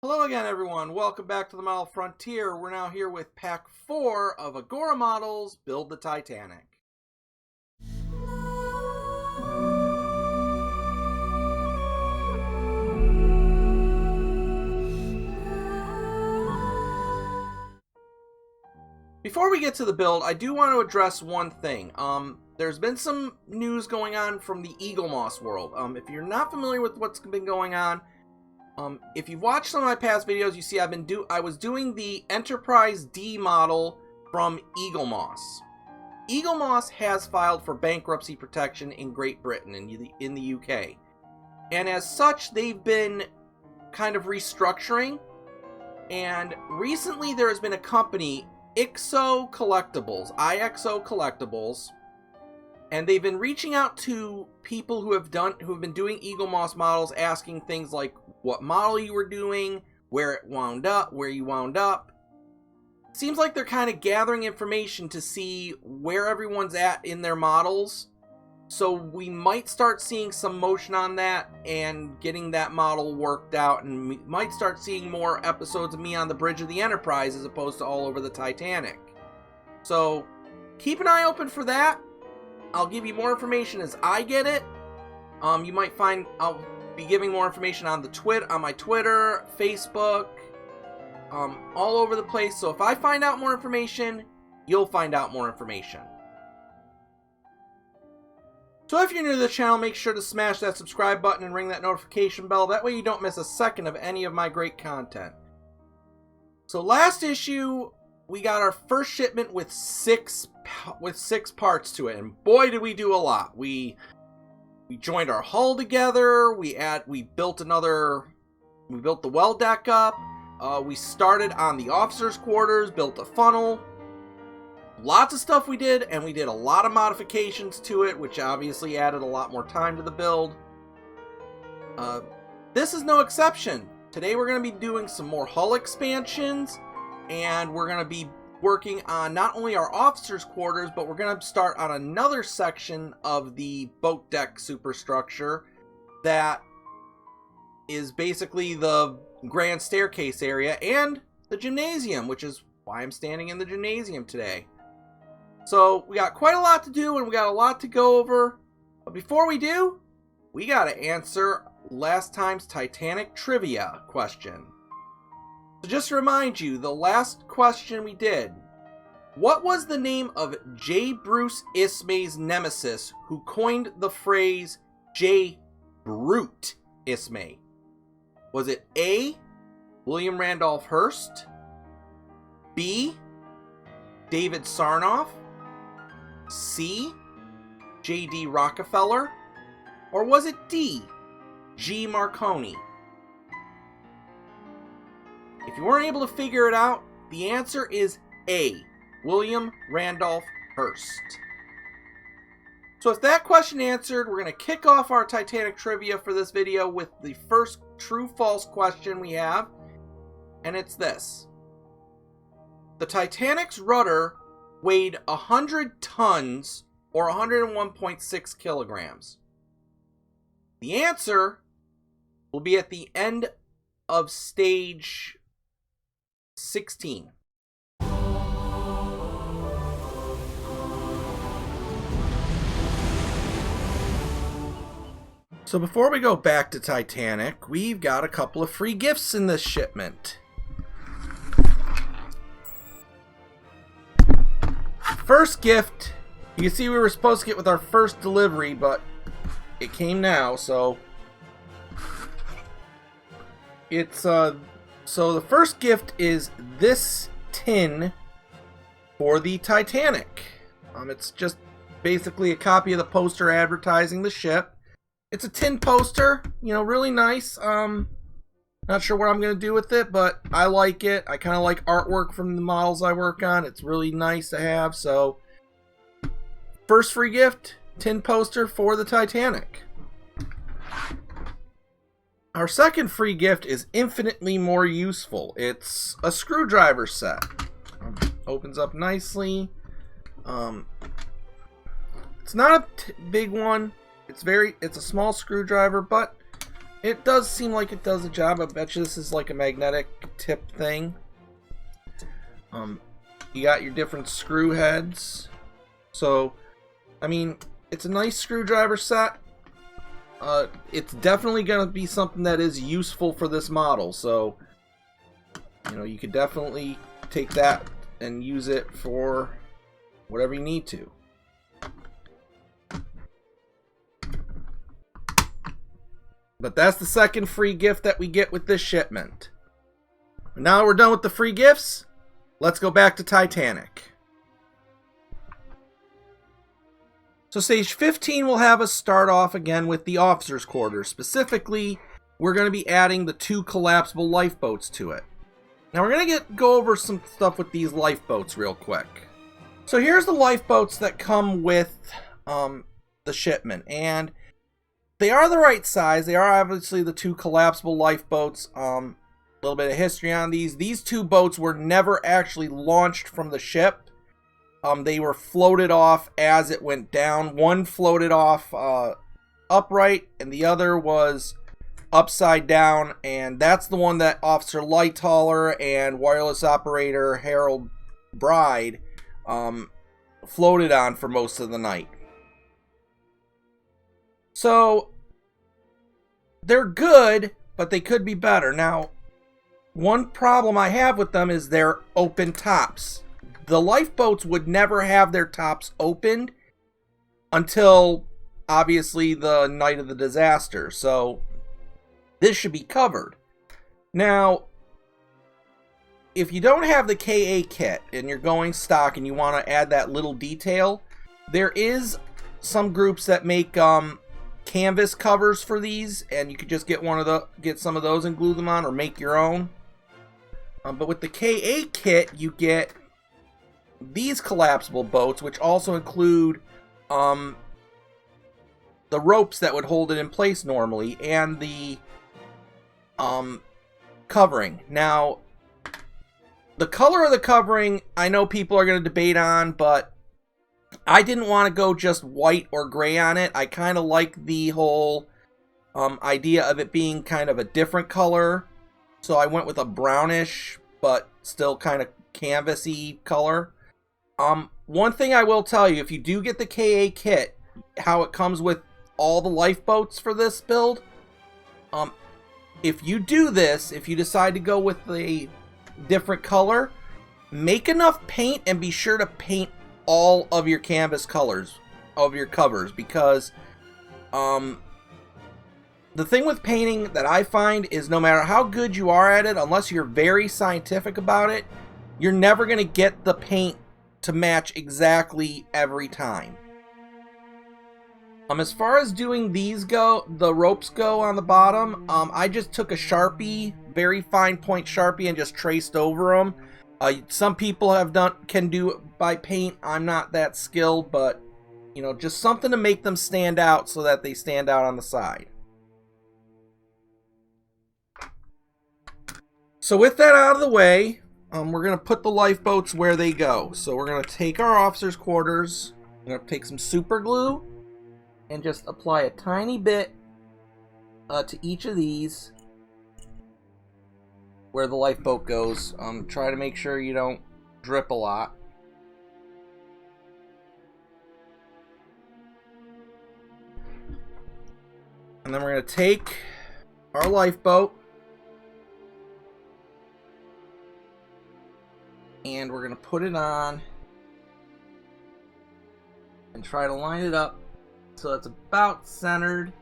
Hello again, everyone. Welcome back to the Model Frontier. We're now here with Pack 4 of Agora Models Build the Titanic. Before we get to the build, I do want to address one thing. There's been some news going on from the Eagle Moss world. If you're not familiar with what's been going on, if you've watched some of my past videos, you see I was doing the Enterprise D model from Eagle Moss. Eagle Moss has filed for bankruptcy protection in Great Britain and in the UK. And as such, they've been kind of restructuring. And recently there has been a company, IXO Collectibles, and they've been reaching out to people who have been doing Eagle Moss models, asking things like what model you were doing, where you wound up. Seems like they're kind of gathering information to see where everyone's at in their models. So we might start seeing some motion on that and getting that model worked out, and we might start seeing more episodes of me on the bridge of the Enterprise as opposed to all over the Titanic. So keep an eye open for that. I'll give you more information as I get it. You might find I'll be giving more information on my Twitter, Facebook, all over the place. So if I find out more information, you'll find out more information. So if you're new to the channel, make sure to smash that subscribe button and ring that notification bell. That way you don't miss a second of any of my great content. So last issue, we got our first shipment with six parts to it, and boy did we do a lot. We joined our hull together. We built the well deck up. We started on the officers' quarters, built a funnel. Lots of stuff we did, and we did a lot of modifications to it, which obviously added a lot more time to the build. This is no exception. Today we're going to be doing some more hull expansions, and we're going to be working on not only our officers' quarters, but we're going to start on another section of the boat deck superstructure that is basically the grand staircase area and the gymnasium, which is why I'm standing in the gymnasium today. So we got quite a lot to do, and we got a lot to go over. But before we do, we got to answer last time's Titanic Trivia question. So just to remind you, the last question we did, what was the name of J. Bruce Ismay's nemesis who coined the phrase J. Brute Ismay? Was it A, William Randolph Hearst, B, David Sarnoff, C, J.D. Rockefeller, or was it D, G. Marconi? If you weren't able to figure it out, the answer is A, William Randolph Hearst. So with that question answered, we're going to kick off our Titanic Trivia for this video with the first true-false question we have, and it's this. The Titanic's rudder weighed 100 tons or 101.6 kilograms. The answer will be at the end of stage 16. So before we go back to Titanic, we've got a couple of free gifts in this shipment. First gift, you can see we were supposed to get with our first delivery, but it came now, so it's so the first gift is this tin for the Titanic. It's just basically a copy of the poster advertising the ship. It's a tin poster, really nice. Not sure what I'm going to do with it, but I like it. I kind of like artwork from the models I work on. It's really nice to have. So, first free gift, tin poster for the Titanic. Our second free gift is infinitely more useful. It's a screwdriver set. Opens up nicely. It's not a big one. It's a small screwdriver, but it does seem like it does a job. I bet you this is like a magnetic tip thing. You got your different screw heads. So, I mean, it's a nice screwdriver set. It's definitely going to be something that is useful for this model. So, you know, you could definitely take that and use it for whatever you need to. But that's the second free gift that we get with this shipment. Now we're done with the free gifts. Let's go back to Titanic. So stage 15 will have us start off again with the officers' quarters. Specifically, we're going to be adding the 2 collapsible lifeboats to it. Now we're going to go over some stuff with these lifeboats real quick. So here's the lifeboats that come with the shipment, and they are the right size. They are obviously the 2 collapsible lifeboats. A little bit of history on these. These 2 boats were never actually launched from the ship. They were floated off as it went down. One floated off upright, and the other was upside down, and that's the one that Officer Lightaller and wireless operator Harold Bride floated on for most of the night. So they're good, but they could be better. Now, one problem I have with them is their open tops. The lifeboats would never have their tops opened until, obviously, the night of the disaster. So this should be covered. Now, if you don't have the KA kit and you're going stock and you want to add that little detail, there is some groups that make canvas covers for these, and you could just get some of those and glue them on, or make your own. But with the KA kit, you get these collapsible boats, which also include the ropes that would hold it in place normally, and the covering. Now, the color of the covering, I know people are going to debate on, but I didn't want to go just white or gray on it. I kind of like the whole idea of it being kind of a different color. So I went with a brownish, but still kind of canvasy color. One thing I will tell you, if you do get the KA kit, how it comes with all the lifeboats for this build, if you do this, if you decide to go with a different color, make enough paint and be sure to paint all of your canvas colors of your covers, because the thing with painting that I find is no matter how good you are at it, unless you're very scientific about it, you're never going to get the paint to match exactly every time. As far as doing these go, the ropes go on the bottom, I just took a Sharpie, very fine point Sharpie, and just traced over them. Some people can do it by paint. I'm not that skilled, but you know, just something to make them stand out so that they stand out on the side. So with that out of the way, we're going to put the lifeboats where they go. So we're going to take our officers' quarters, we're going to take some super glue, and just apply a tiny bit to each of these where the lifeboat goes. Try to make sure you don't drip a lot. And then we're going to take our lifeboat and we're going to put it on and try to line it up so it's about centered.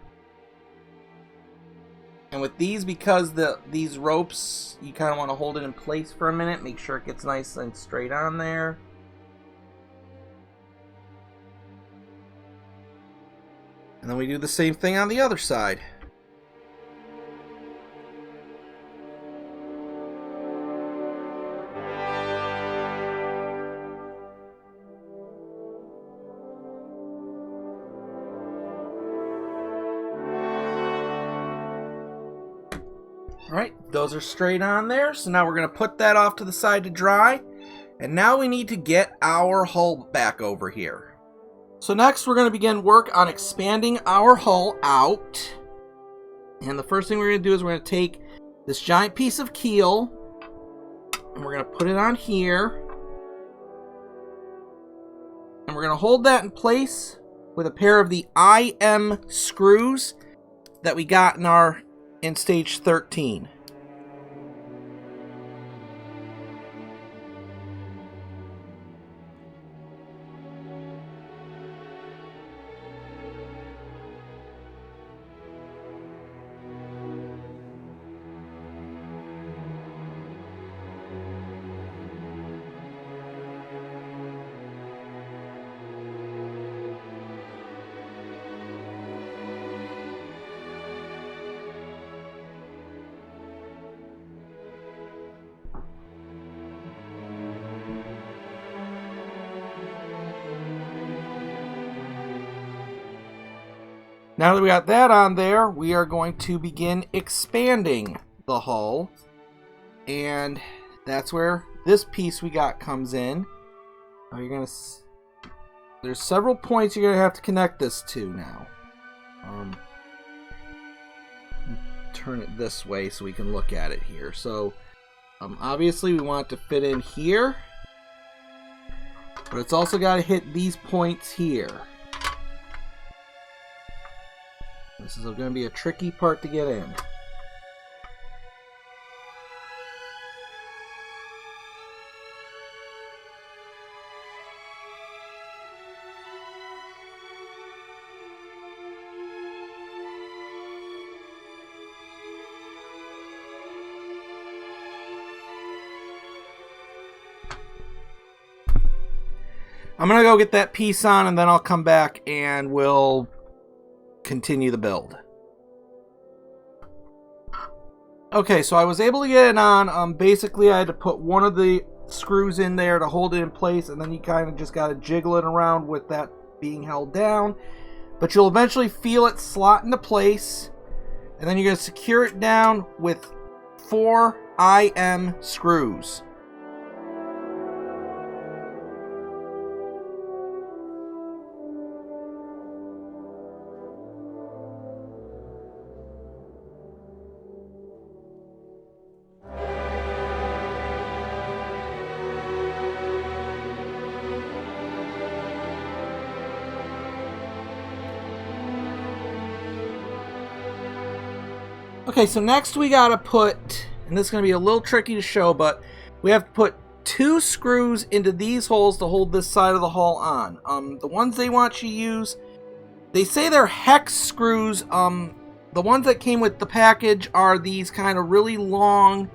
And with these, because these ropes, you kind of want to hold it in place for a minute, make sure it gets nice and straight on there. And then we do the same thing on the other side. Alright, those are straight on there, so now we're going to put that off to the side to dry, and now we need to get our hull back over here. So next we're going to begin work on expanding our hull out. And the first thing we're going to do is we're going to take this giant piece of keel and we're going to put it on here. And we're going to hold that in place with a pair of the IM screws that we got in stage 13. Now that we got that on there, we are going to begin expanding the hull. And that's where this piece we got comes in. There's several points you're going to have to connect this to now. Turn it this way so we can look at it here. So, obviously we want it to fit in here. But it's also got to hit these points here. This is going to be a tricky part to get in. I'm going to go get that piece on and then I'll come back and we'll continue the build. Okay, so I was able to get it on. Basically, I had to put one of the screws in there to hold it in place, and then you kind of just got to jiggle it around with that being held down. But you'll eventually feel it slot into place, and then you're going to secure it down with 4 IM screws. Okay, so next we gotta put, and this is gonna be a little tricky to show, but we have to put 2 screws into these holes to hold this side of the hull on. The ones they want you to use, they say they're hex screws. The ones that came with the package are these kind of really long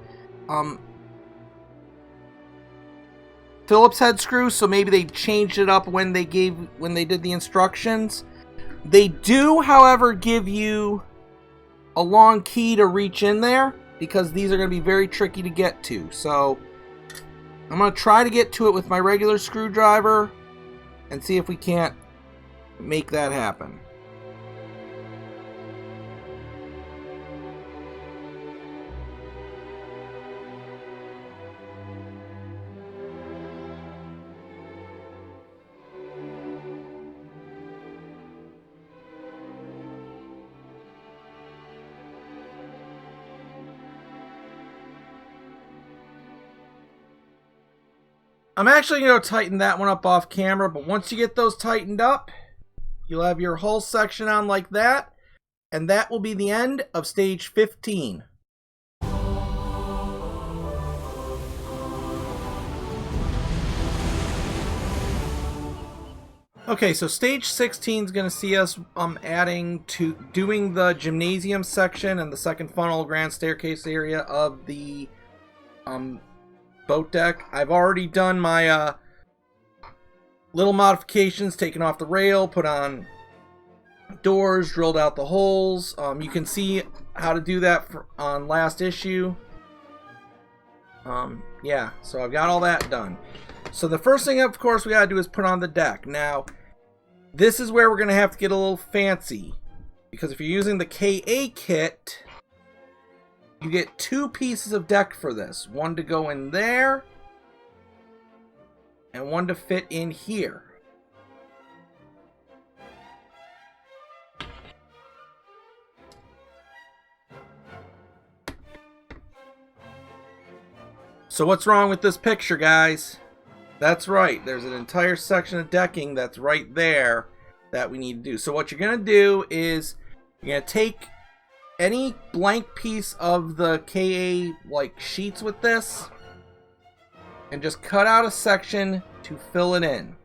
Phillips head screws, so maybe they changed it up when they did the instructions. They do, however, give you a long key to reach in there because these are going to be very tricky to get to. So I'm going to try to get to it with my regular screwdriver and see if we can't make that happen. I'm actually going to tighten that one up off camera, but once you get those tightened up, you'll have your hull section on like that, and that will be the end of stage 15. Okay, so stage 16 is going to see us doing the gymnasium section and the second funnel grand staircase area of the boat deck. I've already done my little modifications, taken off the rail, put on doors, drilled out the holes. You can see how to do that on last issue. Yeah, so I've got all that done. So the first thing, of course, we gotta do is put on the deck. Now, this is where we're gonna have to get a little fancy, because if you're using the KA kit, you get 2 pieces of deck for this. One to go in there, and one to fit in here. So what's wrong with this picture, guys? That's right, there's an entire section of decking that's right there that we need to do. So what you're going to do is you're going to take any blank piece of the KA like sheets with this and just cut out a section to fill it in.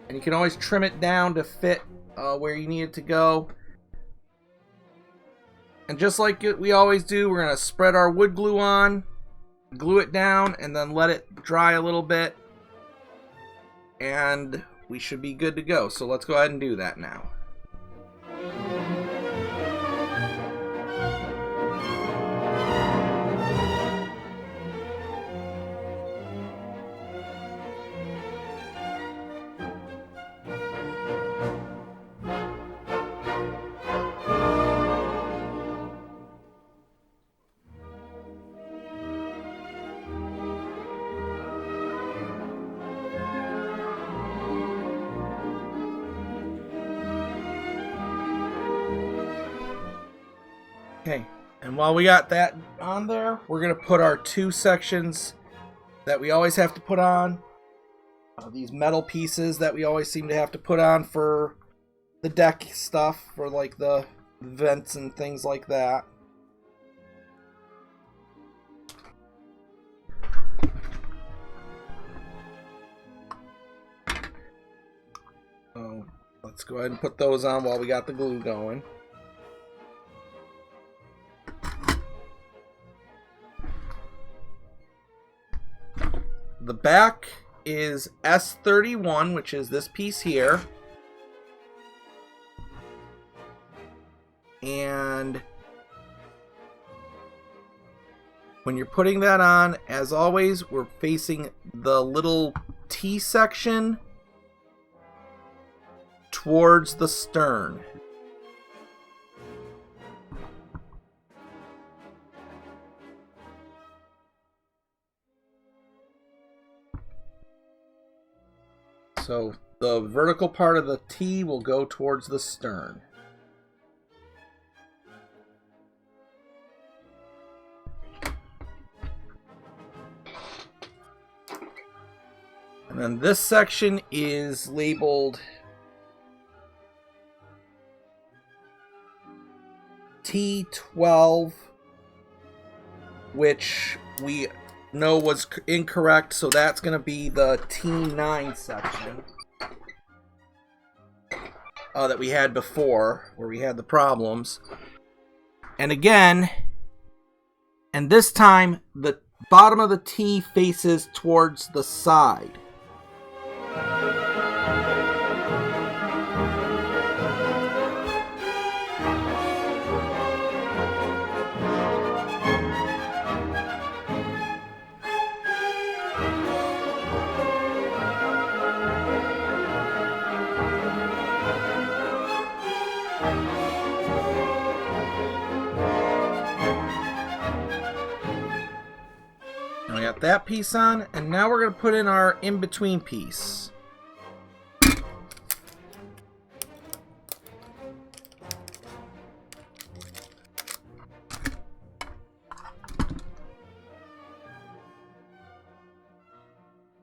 And you can always trim it down to fit where you need it to go. And just like we always do, we're going to spread our wood glue on, glue it down, and then let it dry a little bit. And we should be good to go. So let's go ahead and do that now. Okay, and while we got that on there, we're going to put our two sections that we always have to put on. These metal pieces that we always seem to have to put on for the deck stuff, for like the vents and things like that. So let's go ahead and put those on while we got the glue going. The back is S31, which is this piece here. And when you're putting that on, as always, we're facing the little T section towards the stern. So the vertical part of the T will go towards the stern. And then this section is labeled T12, which we know was incorrect, so that's going to be the T9 section that we had before, where we had the problems. And again, and this time, the bottom of the T faces towards the side. That piece on, and now we're going to put in our in-between piece.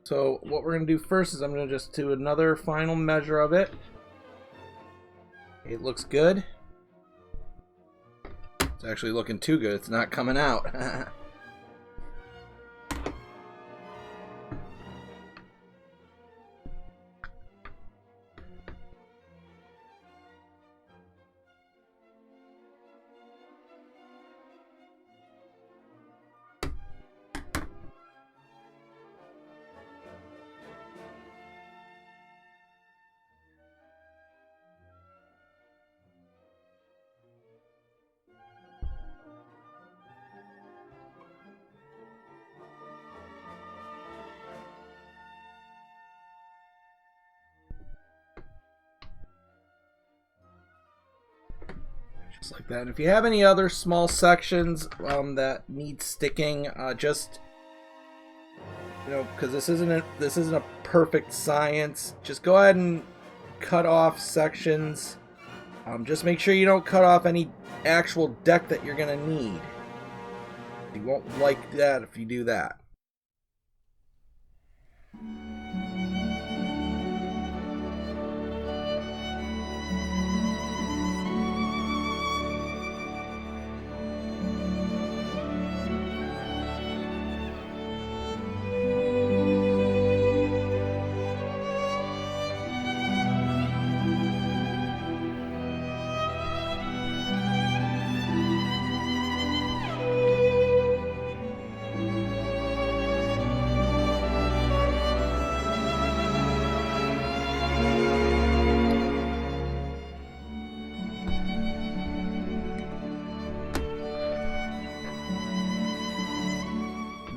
So what we're going to do first is I'm going to just do another final measure of it. It looks good. It's actually looking too good. It's not coming out. Just like that. And if you have any other small sections that need sticking, just, you know, because this isn't a perfect science, just go ahead and cut off sections. Just make sure you don't cut off any actual deck that you're gonna need. You won't like that if you do that.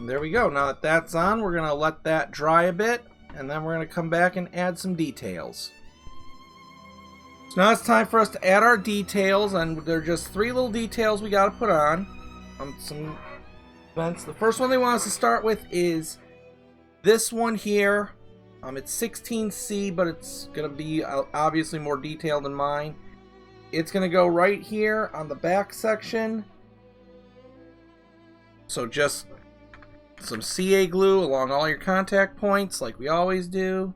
There we go. Now that that's on, we're going to let that dry a bit, and then we're going to come back and add some details. So now it's time for us to add our details, and there are just 3 little details we got to put on some vents. The first one they want us to start with is this one here. It's 16C, but it's going to be obviously more detailed than mine. It's going to go right here on the back section. So just some CA glue along all your contact points like we always do.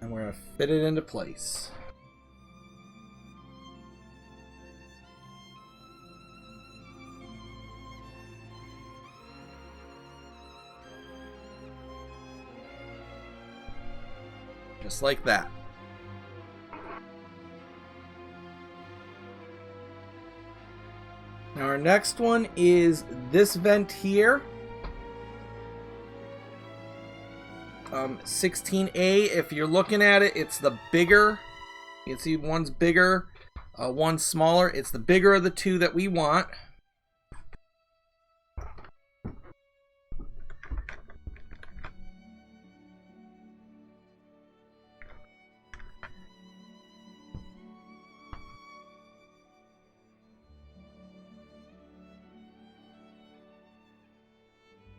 And we're going to fit it into place. Just like that. Now our next one is this vent here. 16A, if you're looking at it, it's the bigger. You can see one's bigger, one's smaller. It's the bigger of the 2 that we want.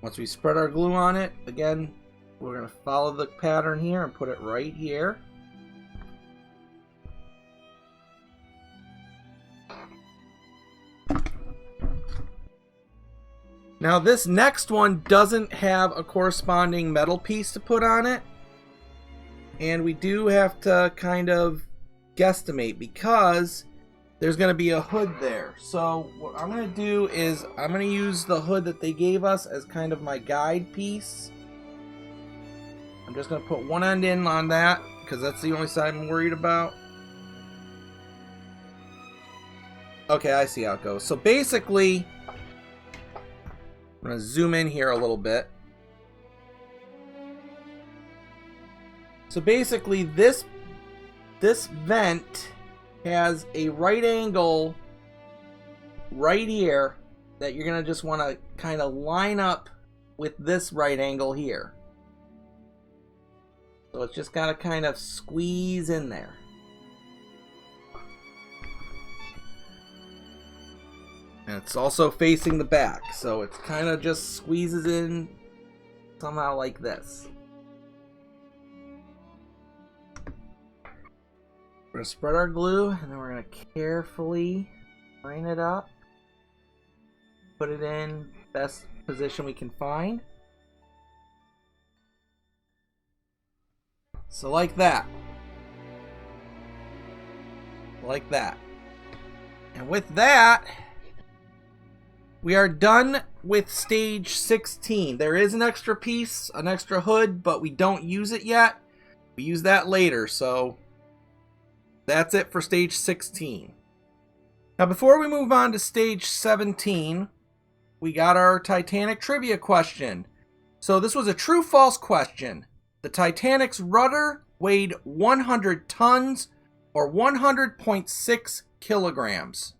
Once we spread our glue on it, again, we're going to follow the pattern here and put it right here. Now this next one doesn't have a corresponding metal piece to put on it. And we do have to kind of guesstimate because there's going to be a hood there. So what I'm going to do is I'm going to use the hood that they gave us as kind of my guide piece. I'm just going to put one end in on that because that's the only side I'm worried about. Okay, I see how it goes. So basically, I'm going to zoom in here a little bit. So basically, this vent has a right angle right here that you're going to just want to kind of line up with this right angle here. So it's just got to kind of squeeze in there. And it's also facing the back, so it kind of just squeezes in somehow like this. We're going to spread our glue, and then we're going to carefully line it up. Put it in best position we can find. So like that. Like that. And with that, we are done with stage 16. There is an extra piece, an extra hood, but we don't use it yet. We use that later, so that's it for stage 16. Now before we move on to stage 17, we got our Titanic Trivia question. So this was a true-false question. The Titanic's rudder weighed 100 tons or 100.6 kilograms.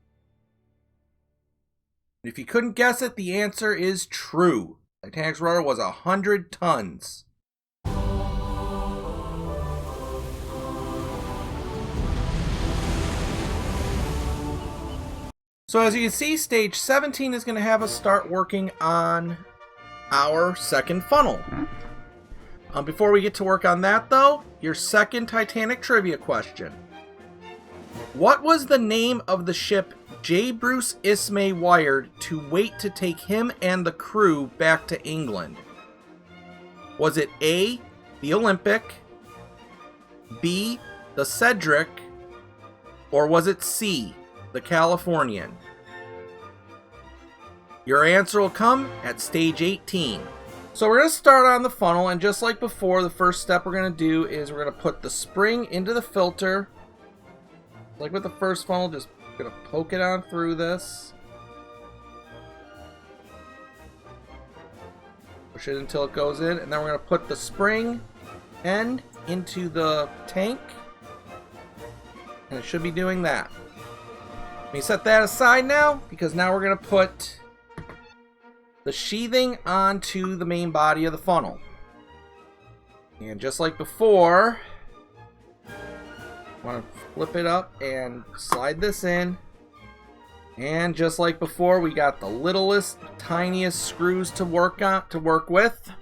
If you couldn't guess it, the answer is true. Titanic's rudder was 100 tons. So as you can see, stage 17 is going to have us start working on our second funnel. Before we get to work on that, though, your second Titanic trivia question. What was the name of the ship J. Bruce Ismay wired to wait to take him and the crew back to England? Was it A, the Olympic, B, the Cedric, or was it C, the Californian? Your answer will come at stage 18. So we're going to start on the funnel, and just like before, the first step we're going to do is we're going to put the spring into the filter. Like with the first funnel, just going to poke it on through this. Push it until it goes in, and then we're going to put the spring end into the tank. And it should be doing that. Let me set that aside now, because now we're going to put the sheathing onto the main body of the funnel. And just like before, I want to flip it up and slide this in. And just like before, we got the littlest, tiniest screws to work with.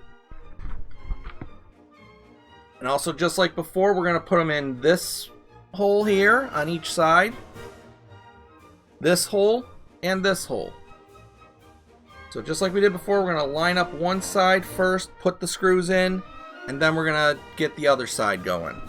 And also, just like before, we're going to put them in this hole here on each side, this hole, and this hole. So just like we did before, we're going to line up one side first, put the screws in, and then we're going to get the other side going.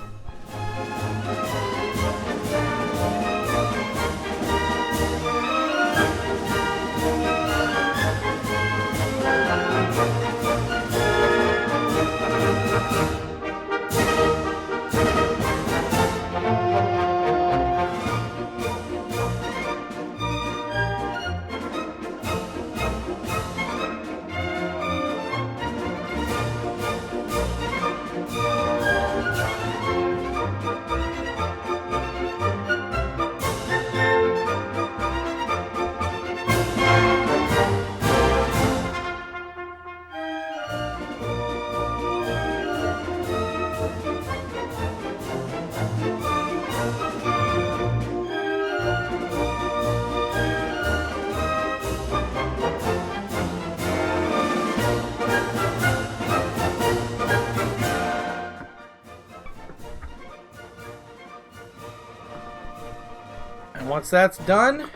And once that's done,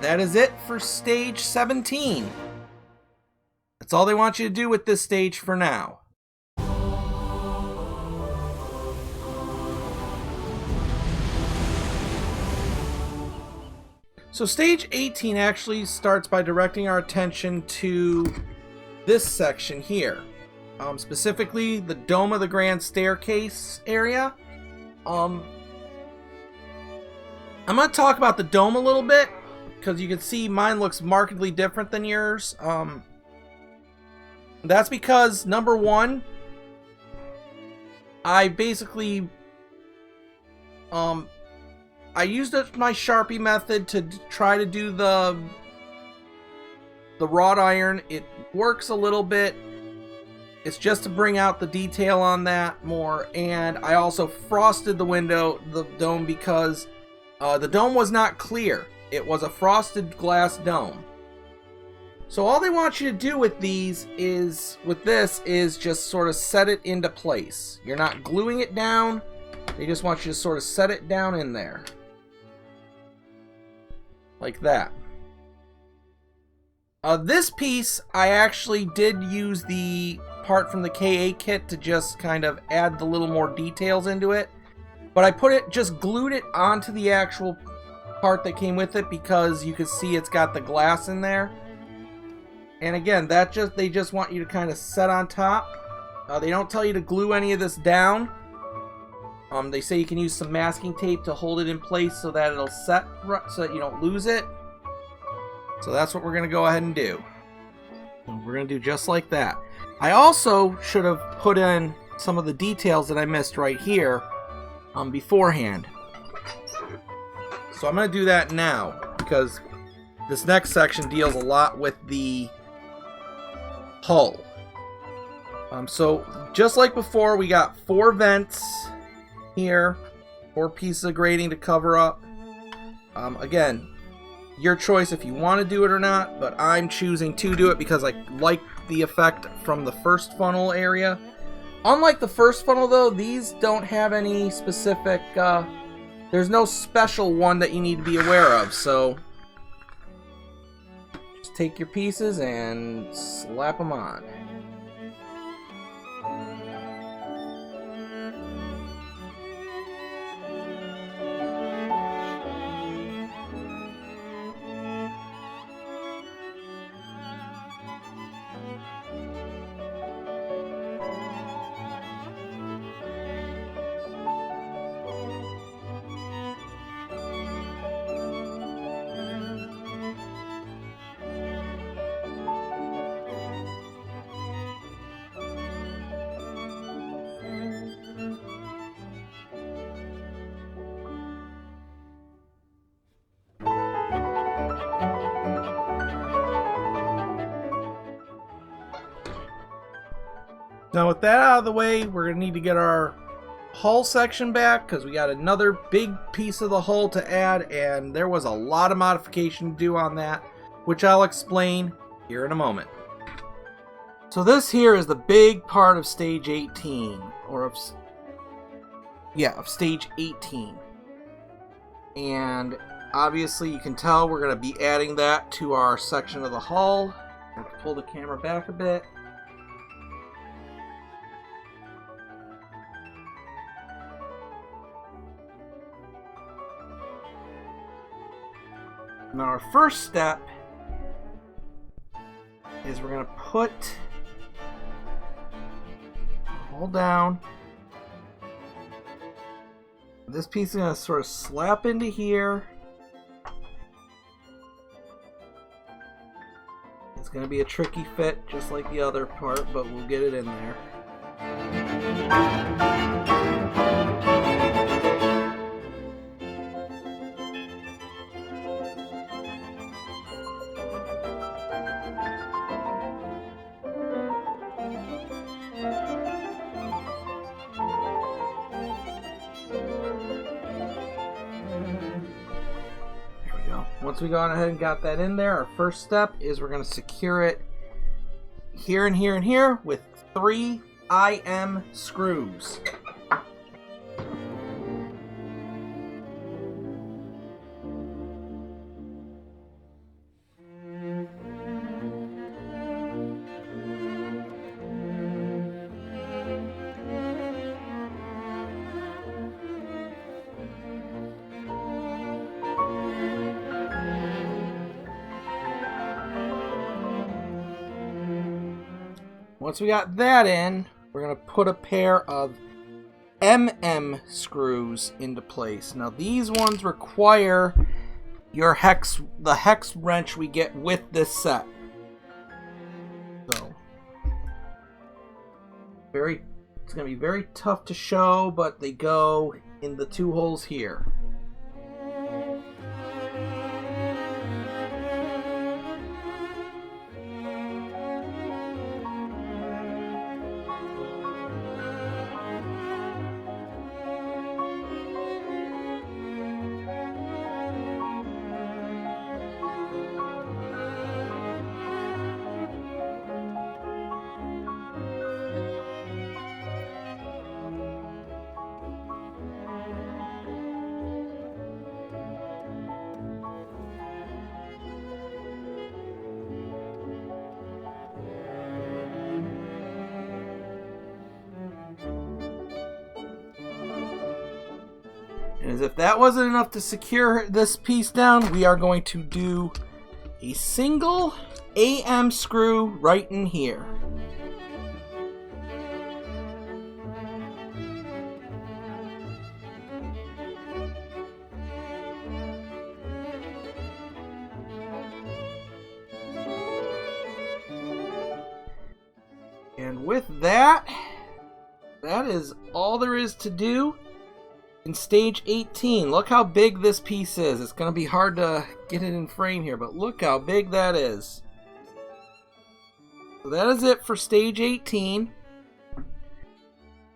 that is it for stage 17. That's all they want you to do with this stage for now. So stage 18 actually starts by directing our attention to this section here. Specifically the dome of the grand staircase area. I'm going to talk about the dome a little bit, because you can see mine looks markedly different than yours. That's because, number one, I basically I used my Sharpie method to try to do the wrought iron. It works a little bit. It's just to bring out the detail on that more. And I also frosted the dome, because the dome was not clear. It was a frosted glass dome. So all they want you to do with this is just sort of set it into place. You're not gluing it down. They just want you to sort of set it down in there. Like that. This piece, I actually did use the part from the KA kit to just kind of add the little more details into it. But I just glued it onto the actual part that came with it, because you can see it's got the glass in there. And again, they just want you to kind of set on top. They don't tell you to glue any of this down. They say you can use some masking tape to hold it in place so that it'll set, so that you don't lose it. So that's what we're going to go ahead and do. And we're going to do just like that. I also should have put in some of the details that I missed right here beforehand. So I'm going to do that now, because this next section deals a lot with the hull. So just like before, we got 4 vents here, 4 pieces of grating to cover up. Again, your choice if you want to do it or not, but I'm choosing to do it because I like the effect from the first funnel area. Unlike the first funnel though, these don't have any specific, there's no special one that you need to be aware of, so just take your pieces and slap them on. Now with that out of the way, we're going to need to get our hull section back because we got another big piece of the hull to add, and there was a lot of modification to do on that, which I'll explain here in a moment. So this here is the big part of stage 18, or of stage 18. And obviously you can tell we're going to be adding that to our section of the hull. I have to pull the camera back a bit. Now our first step is we're going to put the hull down. This piece is going to sort of slap into here. It's going to be a tricky fit just like the other part, but we'll get it in there. Once we gone ahead and got that in there, our first step is we're going to secure it here and here and here with 3 IM screws. Once we got that in, we're going to put a pair of screws into place. Now these ones require the hex wrench we get with this set. So it's going to be very tough to show, but they go in the 2 holes here. And as if that wasn't enough to secure this piece down, we are going to do a single AM screw right in here. And with that, that is all there is to do in stage 18. Look how big this piece is. It's going to be hard to get it in frame here, but look how big that is. So that is it for stage 18.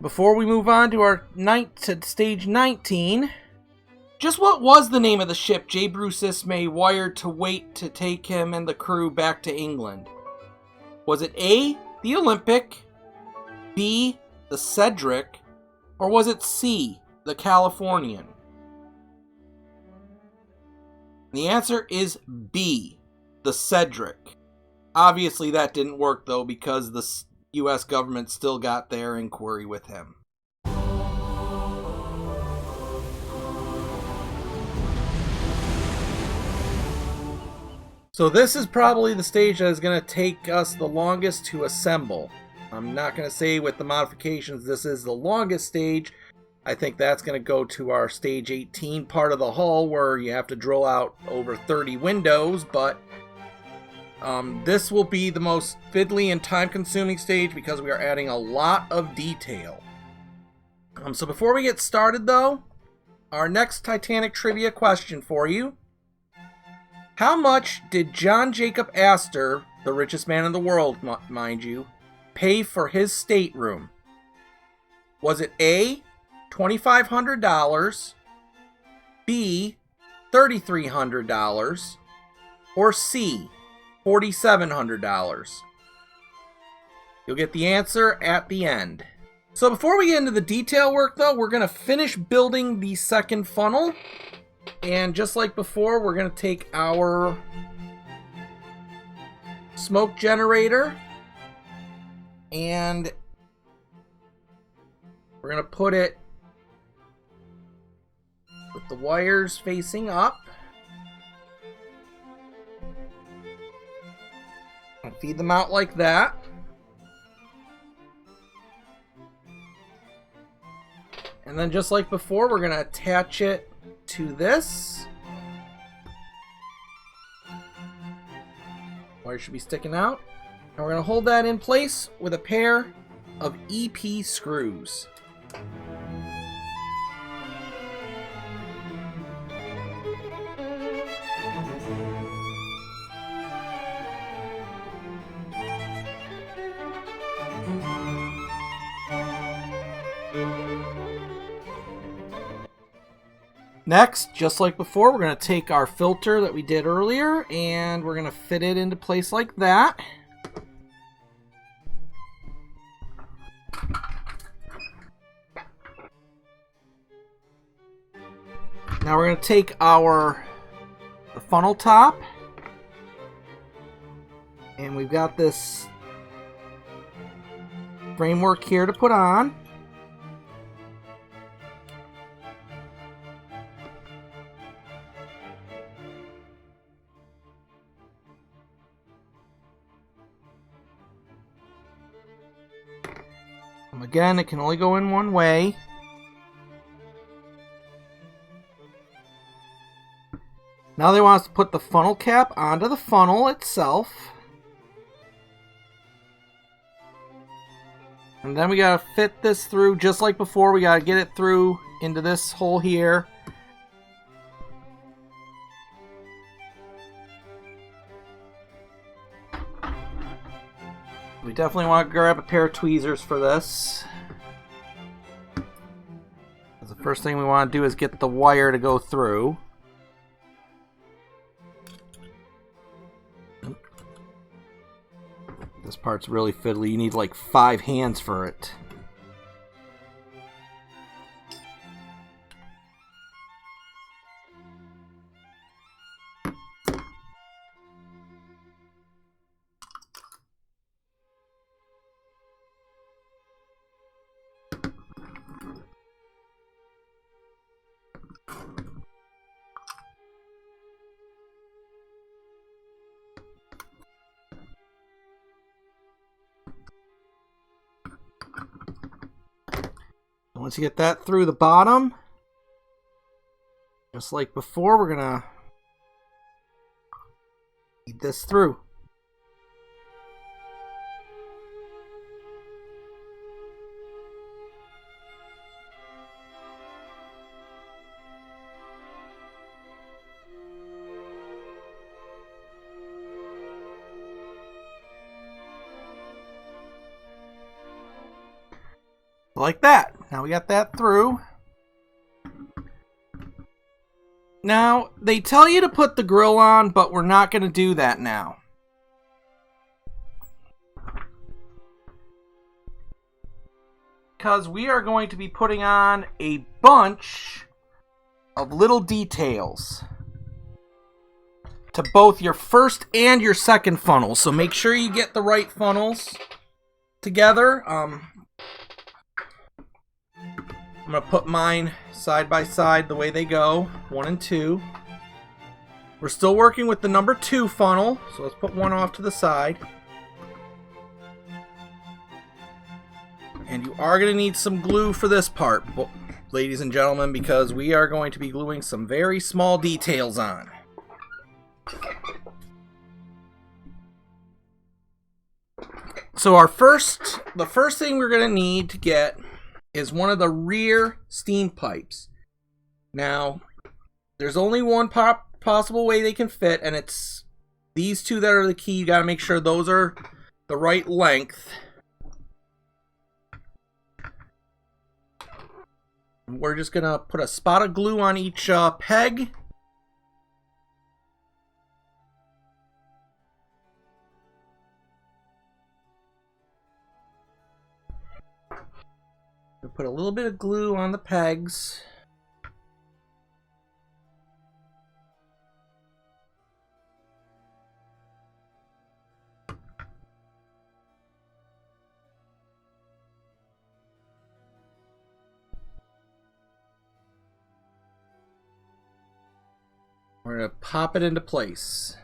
Before we move on to stage 19, just what was the name of the ship J. Bruce Ismay wired to wait to take him and the crew back to England? Was it A, the Olympic, B, the Cedric, or was it C, the Californian? The answer is B, the Cedric. Obviously that didn't work though, because the U.S. government still got their inquiry with him. So this is probably the stage that is going to take us the longest to assemble. I'm not going to say with the modifications this is the longest stage. I think that's going to go to our stage 18 part of the hull, where you have to drill out over 30 windows, but this will be the most fiddly and time-consuming stage because we are adding a lot of detail. So before we get started, though, our next Titanic Trivia question for you. How much did John Jacob Astor, the richest man in the world, mind you, pay for his stateroom? Was it A, $2,500, B, $3,300, or C, $4,700? You'll get the answer at the end. So before we get into the detail work, though, we're going to finish building the second funnel. And just like before, we're going to take our smoke generator and we're going to put it with the wires facing up. And feed them out like that. And then just like before, we're going to attach it to this. Wire should be sticking out. And we're going to hold that in place with a pair of EP screws. Next, just like before, we're going to take our filter that we did earlier and we're going to fit it into place like that. Now we're going to take the funnel top, and we've got this framework here to put on. Again, it can only go in one way. Now they want us to put the funnel cap onto the funnel itself. And then we gotta fit this through just like before. We gotta get it through into this hole here. We definitely want to grab a pair of tweezers for this. The first thing we want to do is get the wire to go through. This part's really fiddly. You need like 5 hands for it. Once you get that through the bottom, just like before, we're gonna feed this through. Like that. Now we got that through. Now, they tell you to put the grill on, but we're not going to do that now. Because we are going to be putting on a bunch of little details to both your first and your second funnel. So make sure you get the right funnels together. I'm going to put mine side by side the way they go, 1 and 2. We're still working with the number 2 funnel, so let's put one off to the side. And you are going to need some glue for this part, ladies and gentlemen, because we are going to be gluing some very small details on. So the first thing we're going to need to get is one of the rear steam pipes. Now, there's only one possible way they can fit, and it's these two that are the key. You got to make sure those are the right length. We're just going to put a spot of glue on each peg. We'll put a little bit of glue on the pegs. We're going to pop it into place.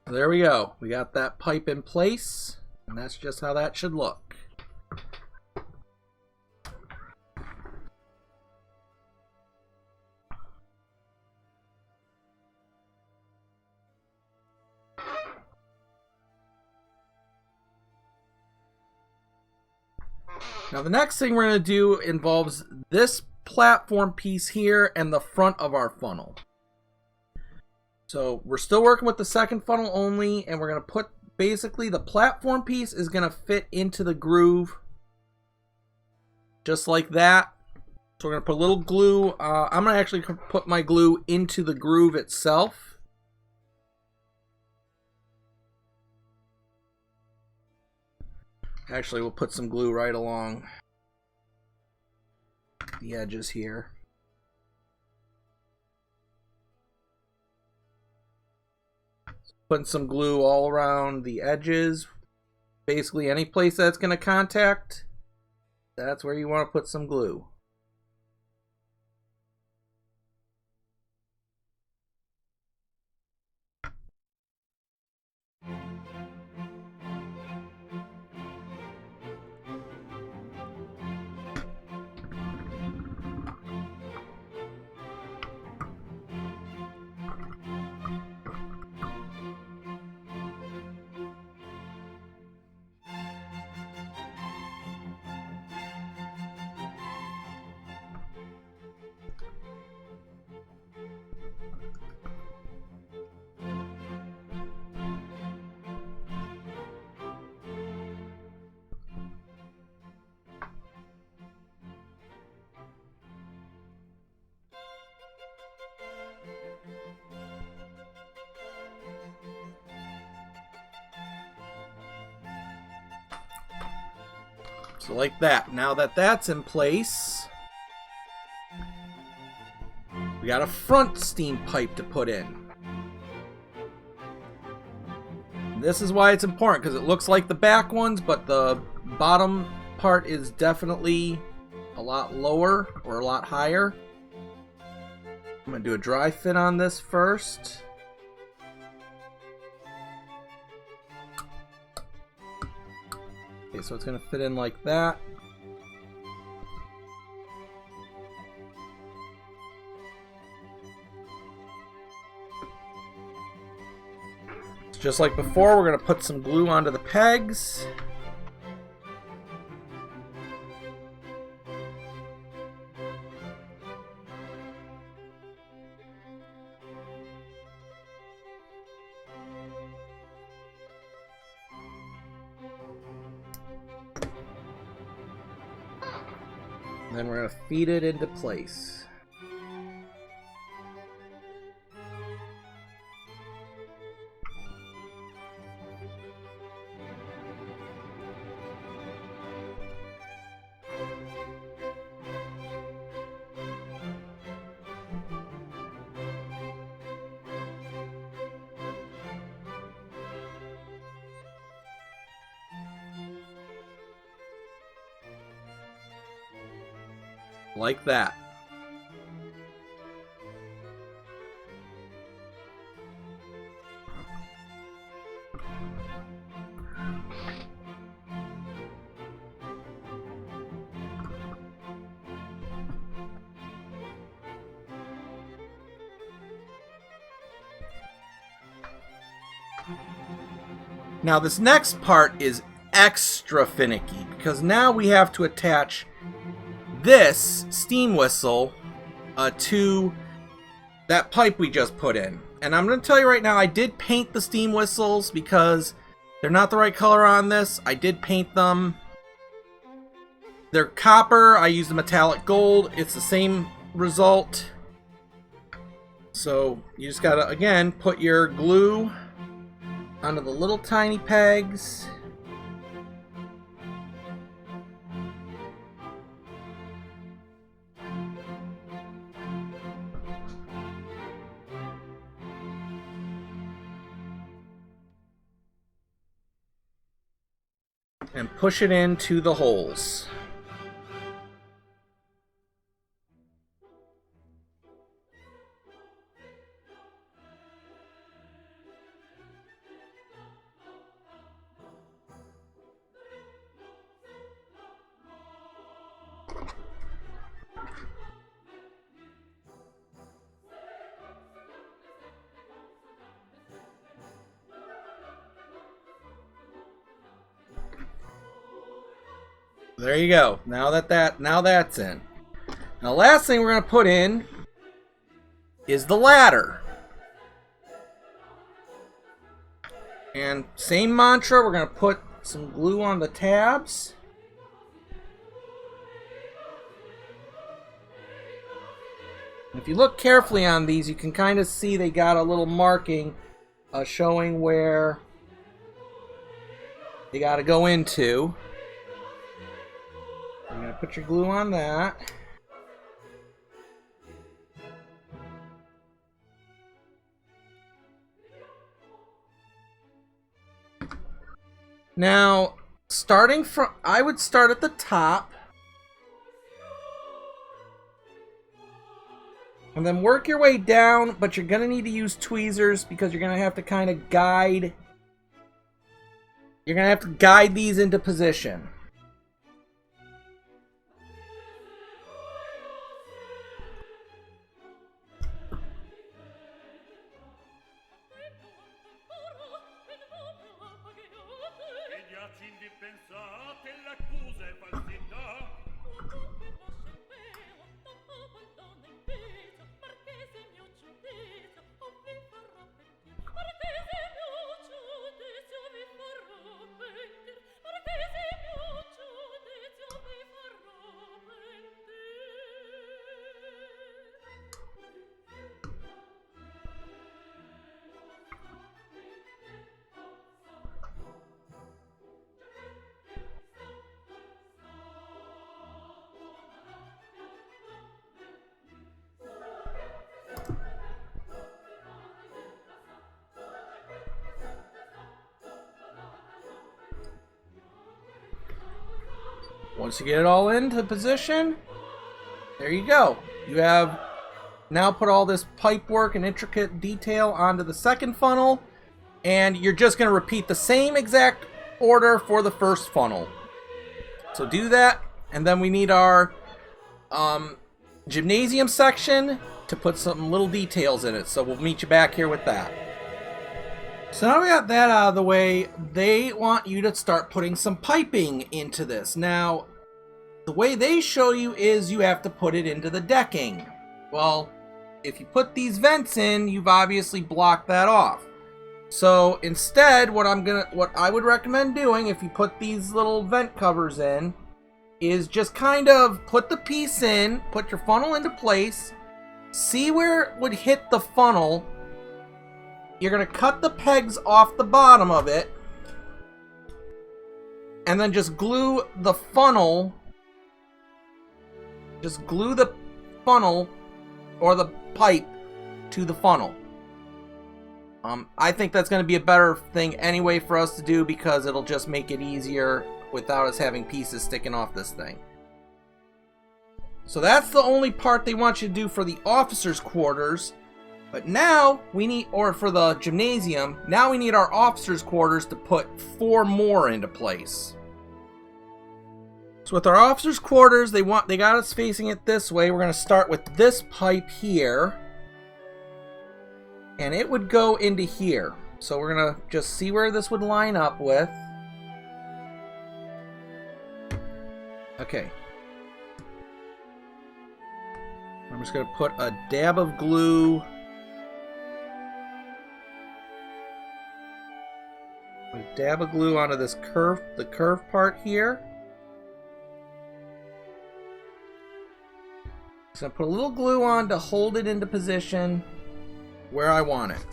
There we go. We got that pipe in place, and that's just how that should look. Now the next thing we're going to do involves this platform piece here and the front of our funnel. So we're still working with the second funnel only, and we're going to put, basically the platform piece is going to fit into the groove just like that. So we're going to put a little glue. I'm going to actually put my glue into the groove itself. Actually, we'll put some glue right along the edges here. Putting some glue all around the edges. Basically any place that's going to contact, that's where you want to put some glue. So like that. Now that that's in place, we got a front steam pipe to put in. And this is why it's important, because it looks like the back ones, but the bottom part is definitely a lot lower or a lot higher. I'm going to do a dry fit on this first. so it's going to fit in like that. Just like before, we're going to put some glue onto the pegs. And then we're going to feed it into place. Like that. Now this next part is extra finicky because now we have to attach this steam whistle to that pipe we just put in. And I'm going to tell you right now, I did paint the steam whistles because they're not the right color on this. I did paint them. They're copper. I used the metallic gold. It's the same result. So you just got to, again, put your glue onto the little tiny pegs. And push it into the holes. There you go. Now that's in. Now, the last thing we're going to put in is the ladder. And same mantra, we're going to put some glue on the tabs. If you look carefully on these, you can kind of see they got a little marking showing where they got to go into. You're going to put your glue on that. Now, starting from, I would start at the top. And then work your way down, but you're going to need to use tweezers because you're going to have to kind of guide. You're going to have to guide these into position. Once you get it all into position, there you go. You have now put all this pipe work and intricate detail onto the second funnel, and you're just going to repeat the same exact order for the first funnel. So do that, and then we need our gymnasium section to put some little details in it. So we'll meet you back here with that. So now we got that out of the way, they want you to start putting some piping into this. Now, the way they show you is you have to put it into the decking. Well, if you put these vents in, you've obviously blocked that off. So instead, what I would recommend doing if you put these little vent covers in is just kind of put the piece in, put your funnel into place, see where it would hit the funnel. You're going to cut the pegs off the bottom of it, and then just glue the funnel. Just glue the funnel or the pipe to the funnel. I think that's going to be a better thing anyway for us to do because it'll just make it easier without us having pieces sticking off this thing. So that's the only part they want you to do for the officers' quarters. But now we need, or for the gymnasium, now we need our officers' quarters to put 4 more into place. So with our officers' quarters, they got us facing it this way. We're going to start with this pipe here. And it would go into here. So we're going to just see where this would line up with. Okay. I'm just going to put a dab of glue. A dab of glue onto this the curved part here. So I put a little glue on to hold it into position where I want it.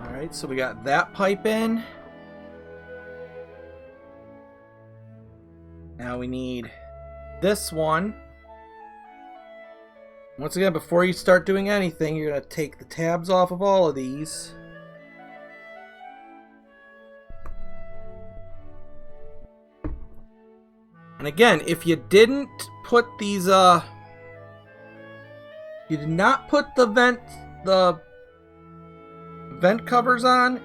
Alright, so we got that pipe in. Now we need this one. Once again, before you start doing anything, you're going to take the tabs off of all of these. And again, if you didn't put these, you did not put the vent covers on,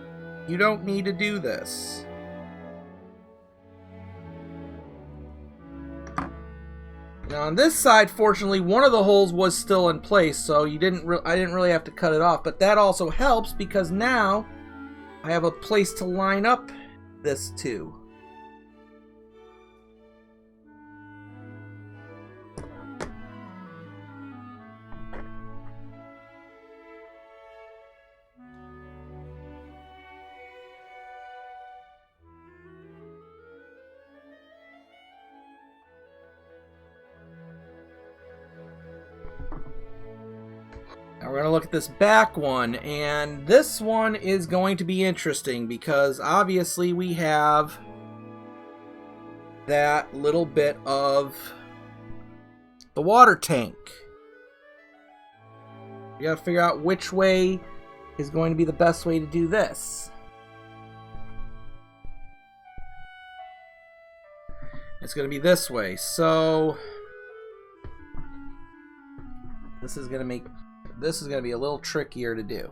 you don't need to do this. Now on this side, fortunately, one of the holes was still in place, so I didn't really have to cut it off. But that also helps because now I have a place to line up this to. Now we're going to look at this back one, and this one is going to be interesting because obviously we have that little bit of the water tank. You got to figure out which way is going to be the best way to do this. It's going to be this way, so this is going to be a little trickier to do.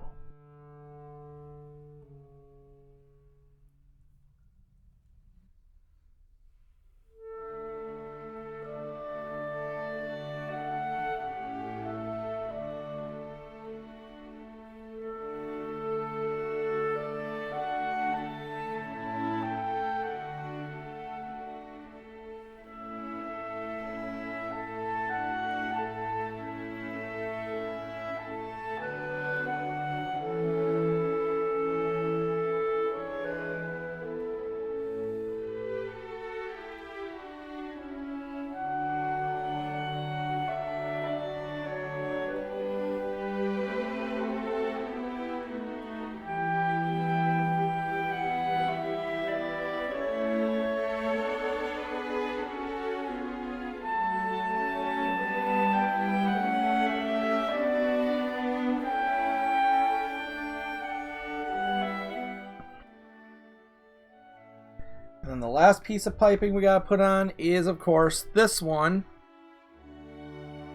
And the last piece of piping we gotta put on is, of course, this one.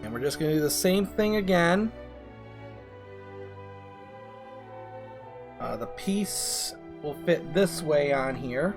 And we're just gonna do the same thing again. The piece will fit this way on here.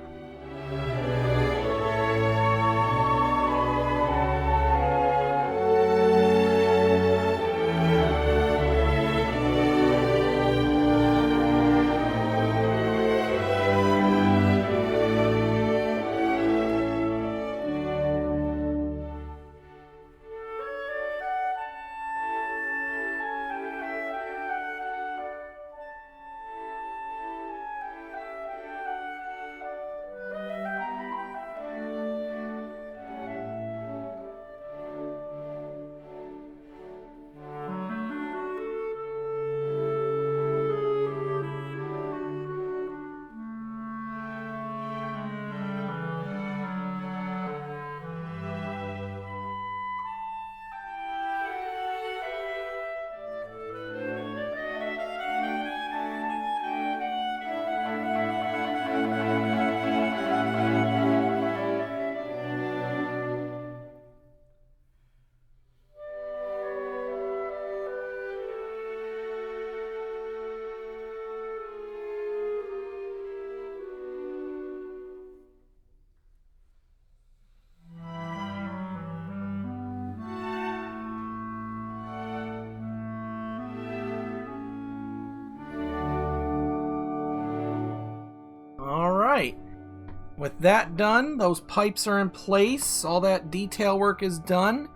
With that done, those pipes are in place, all that detail work is done,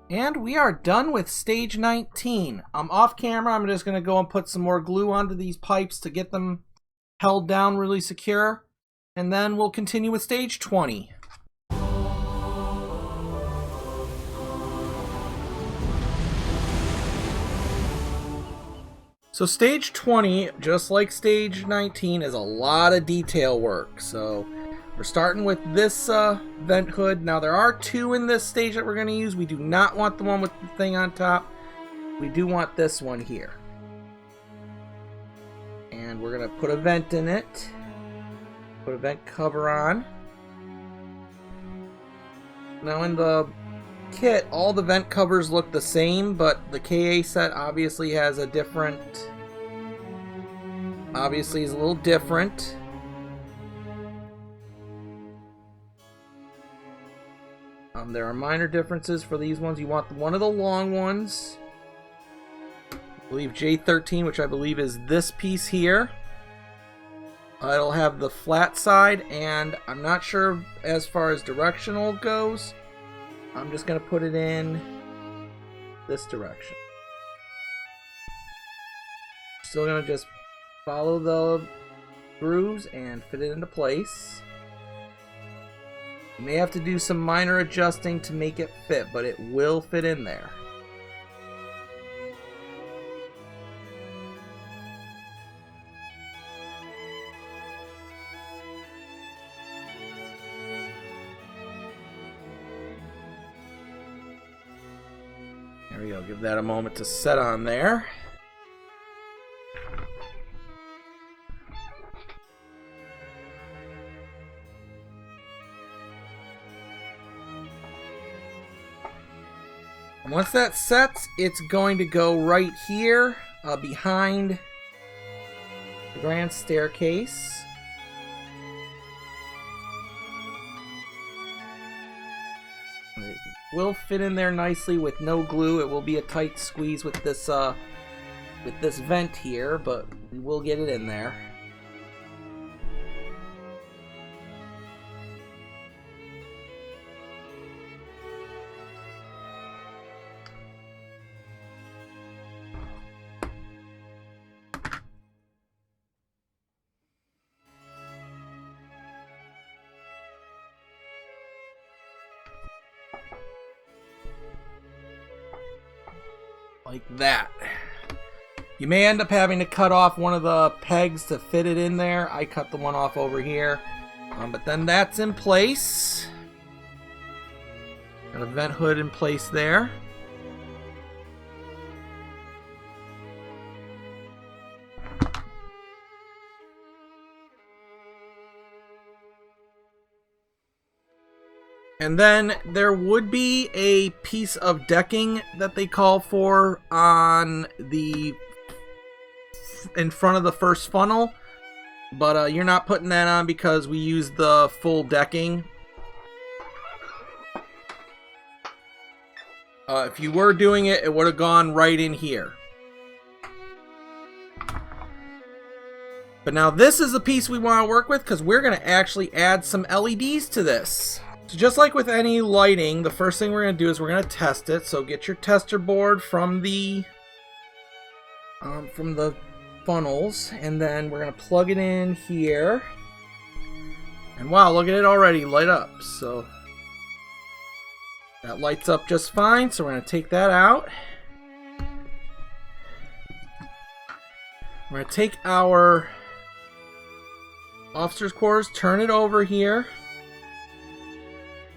and we are done with stage 19. Off camera, I'm just going to go and put some more glue onto these pipes to get them held down really secure, and then we'll continue with stage 20. So stage 20, just like stage 19, is a lot of detail work. So we're starting with this vent hood. Now there are two in this stage that we're going to use. We do not want the one with the thing on top. We do want this one here. And we're going to put a vent in it. Put a vent cover on. Now in the kit, all the vent covers look the same, but the KA set obviously has a different... Obviously is a little different. There are minor differences for these ones. You want one of the long ones. I believe J13, which I believe is this piece here. It'll have the flat side, and I'm not sure as far as directional goes. I'm just going to put it in this direction. Still going to just follow the grooves and fit it into place. You may have to do some minor adjusting to make it fit, but it will fit in there. There we go. Give that a moment to set on there. Once that sets, it's going to go right here behind the grand staircase. It will fit in there nicely with no glue. It will be a tight squeeze with this vent here, but we will get it in there. Like that. You may end up having to cut off one of the pegs to fit it in there. I cut the one off over here. But then that's in place. Got a vent hood in place there. And then there would be a piece of decking that they call for on the in front of the first funnel, but you're not putting that on because we use the full decking. If you were doing it, it would have gone right in here. But now this is the piece we want to work with because we're going to actually add some LEDs to this. So just like with any lighting, the first thing we're going to do is we're going to test it. So get your tester board from the funnels, and then we're going to plug it in here. And wow, look at it already light up. So that lights up just fine, so we're going to take that out. We're going to take our officers' quarters, turn it over here,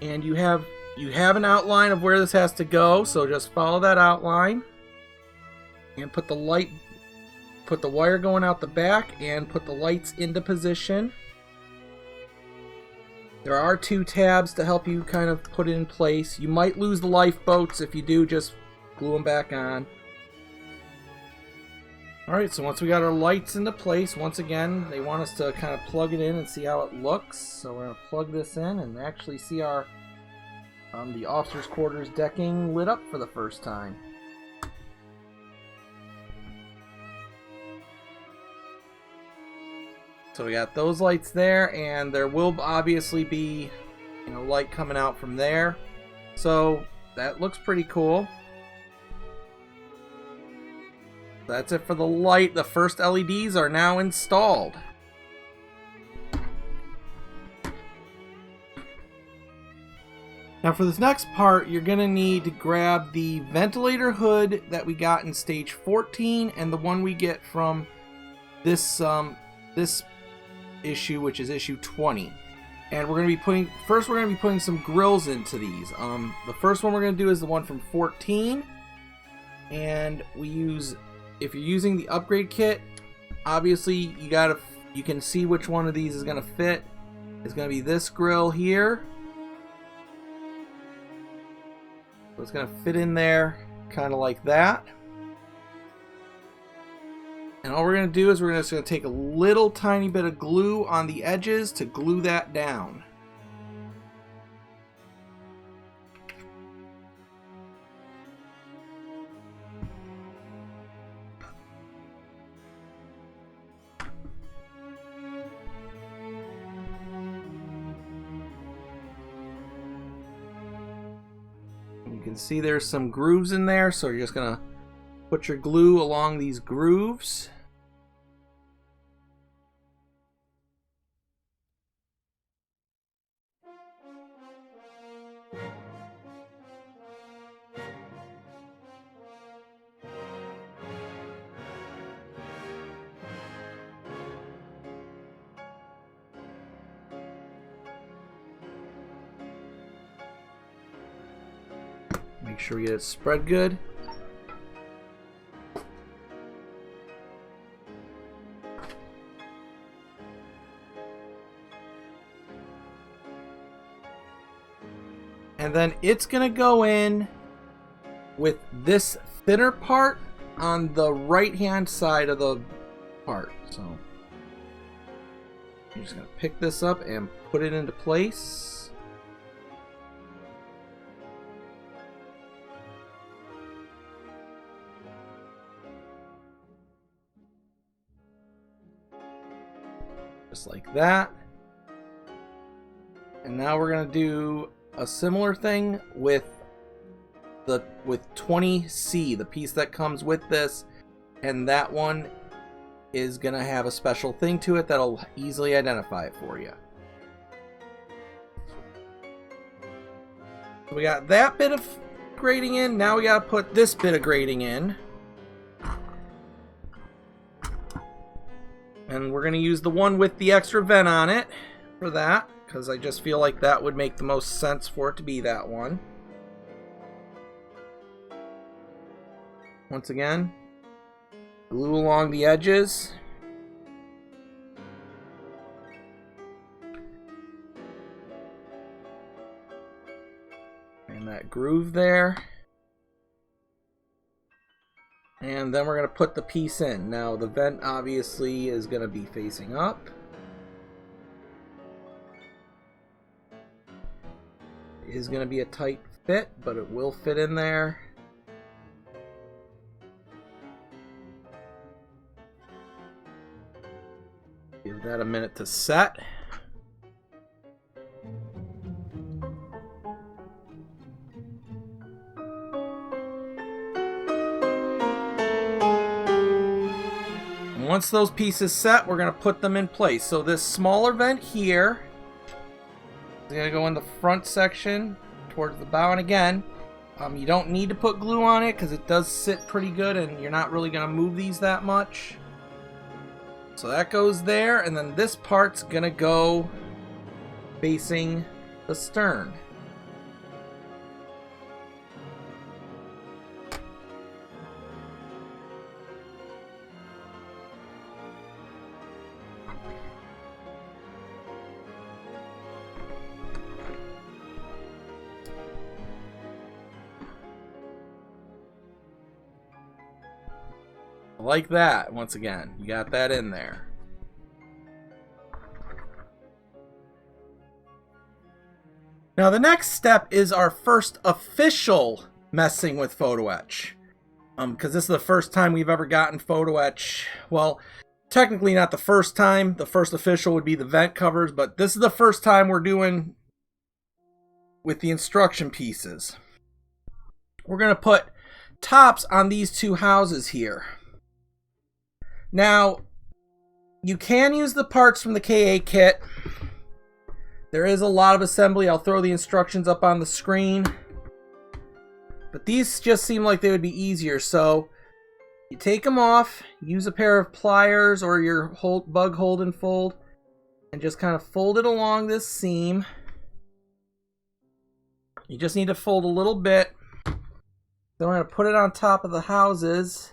and you have an outline of where this has to go, so just follow that outline. And put the wire going out the back, and put the lights into position. There are 2 tabs to help you kind of put it in place. You might lose the lifeboats. If you do, just glue them back on. Alright, so once we got our lights into place, once again, they want us to kind of plug it in and see how it looks. So we're going to plug this in and actually see our the officers' quarters decking lit up for the first time. So we got those lights there, and there will obviously be, light coming out from there. So that looks pretty cool. That's it for the light. The first LEDs are now installed. Now for this next part, you're going to need to grab the ventilator hood that we got in stage 14 and the one we get from this issue, which is issue 20. And we're going to be putting some grills into these. The first one we're going to do is the one from 14, and if you're using the upgrade kit, obviously you can see which one of these is going to fit. It's going to be this grill here. So it's going to fit in there kind of like that. And all we're going to do is we're just going to take a little tiny bit of glue on the edges to glue that down. You can see there's some grooves in there, so you're just going to put your glue along these grooves. Make sure we get it spread good. And then it's going to go in with this thinner part on the right hand side of the part. So you're just going to pick this up and put it into place. Just like that. And now we're going to do a similar thing with 20C, the piece that comes with this, and that one is going to have a special thing to it that'll easily identify it for you. So we got that bit of grating in. Now we got to put this bit of grating in. And we're going to use the one with the extra vent on it for that, because I just feel like that would make the most sense for it to be that one. Once again, glue along the edges. groove there. And then we're going to put the piece in. Now the vent obviously is going to be facing up. It is going to be a tight fit, but it will fit in there. Give that a minute to set. And once those pieces set, we're going to put them in place. So this smaller vent here is going to go in the front section towards the bow. And again, you don't need to put glue on it because it does sit pretty good and you're not really going to move these that much. So that goes there, and then this part's gonna go facing the stern. Like that. Once again, you got that in there. Now the next step is our first official messing with photo etch, because this is the first time we've ever gotten photo etch. Well, technically not the first time. The first official would be the vent covers, but this is the first time we're doing with the instruction pieces. We're going to put tops on these two houses here. Now, you can use the parts from the KA kit. There is a lot of assembly. I'll throw the instructions up on the screen. But these just seem like they would be easier. So, you take them off, use a pair of pliers or your bug hold and fold, and just kind of fold it along this seam. You just need to fold a little bit. Then we're going to put it on top of the houses.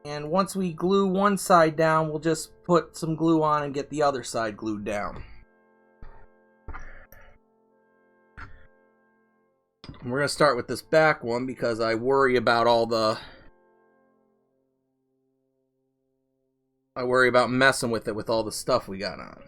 And once we glue one side down, we'll just put some glue on and get the other side glued down. And we're going to start with this back one because I worry about messing with it with all the stuff we got on.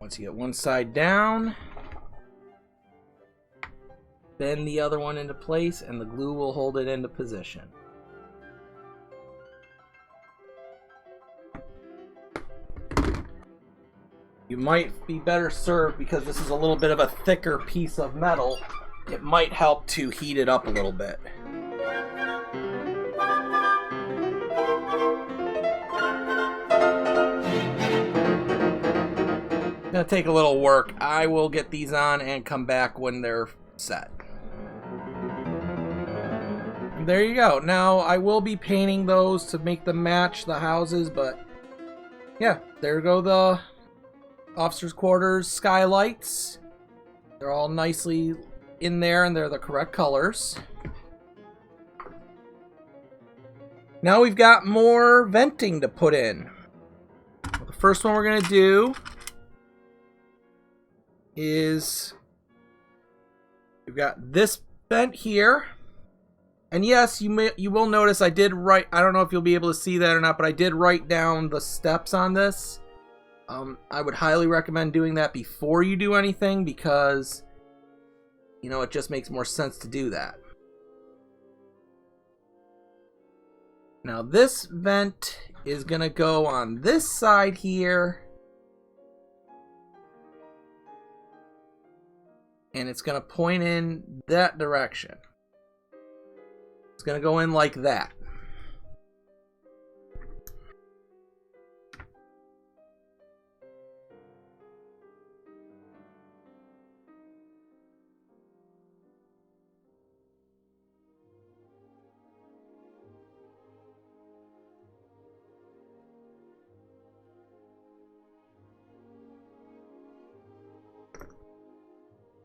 Once you get one side down, bend the other one into place and the glue will hold it into position. You might be better served, because this is a little bit of a thicker piece of metal, it might help to heat it up a little bit. Gonna take a little work. I will get these on and come back when they're set. And there you go. Now I will be painting those to make them match the houses, but yeah, there go the officers' quarters skylights. They're all nicely in there and they're the correct colors. Now we've got more venting to put in. The first one we're gonna do is we've got this vent here, and yes, you will notice I did write, I don't know if you'll be able to see that or not, but I did write down the steps on this. I would highly recommend doing that before you do anything, because you know, it just makes more sense to do that. Now this vent is gonna go on this side here, and it's going to point in that direction. It's going to go in like that.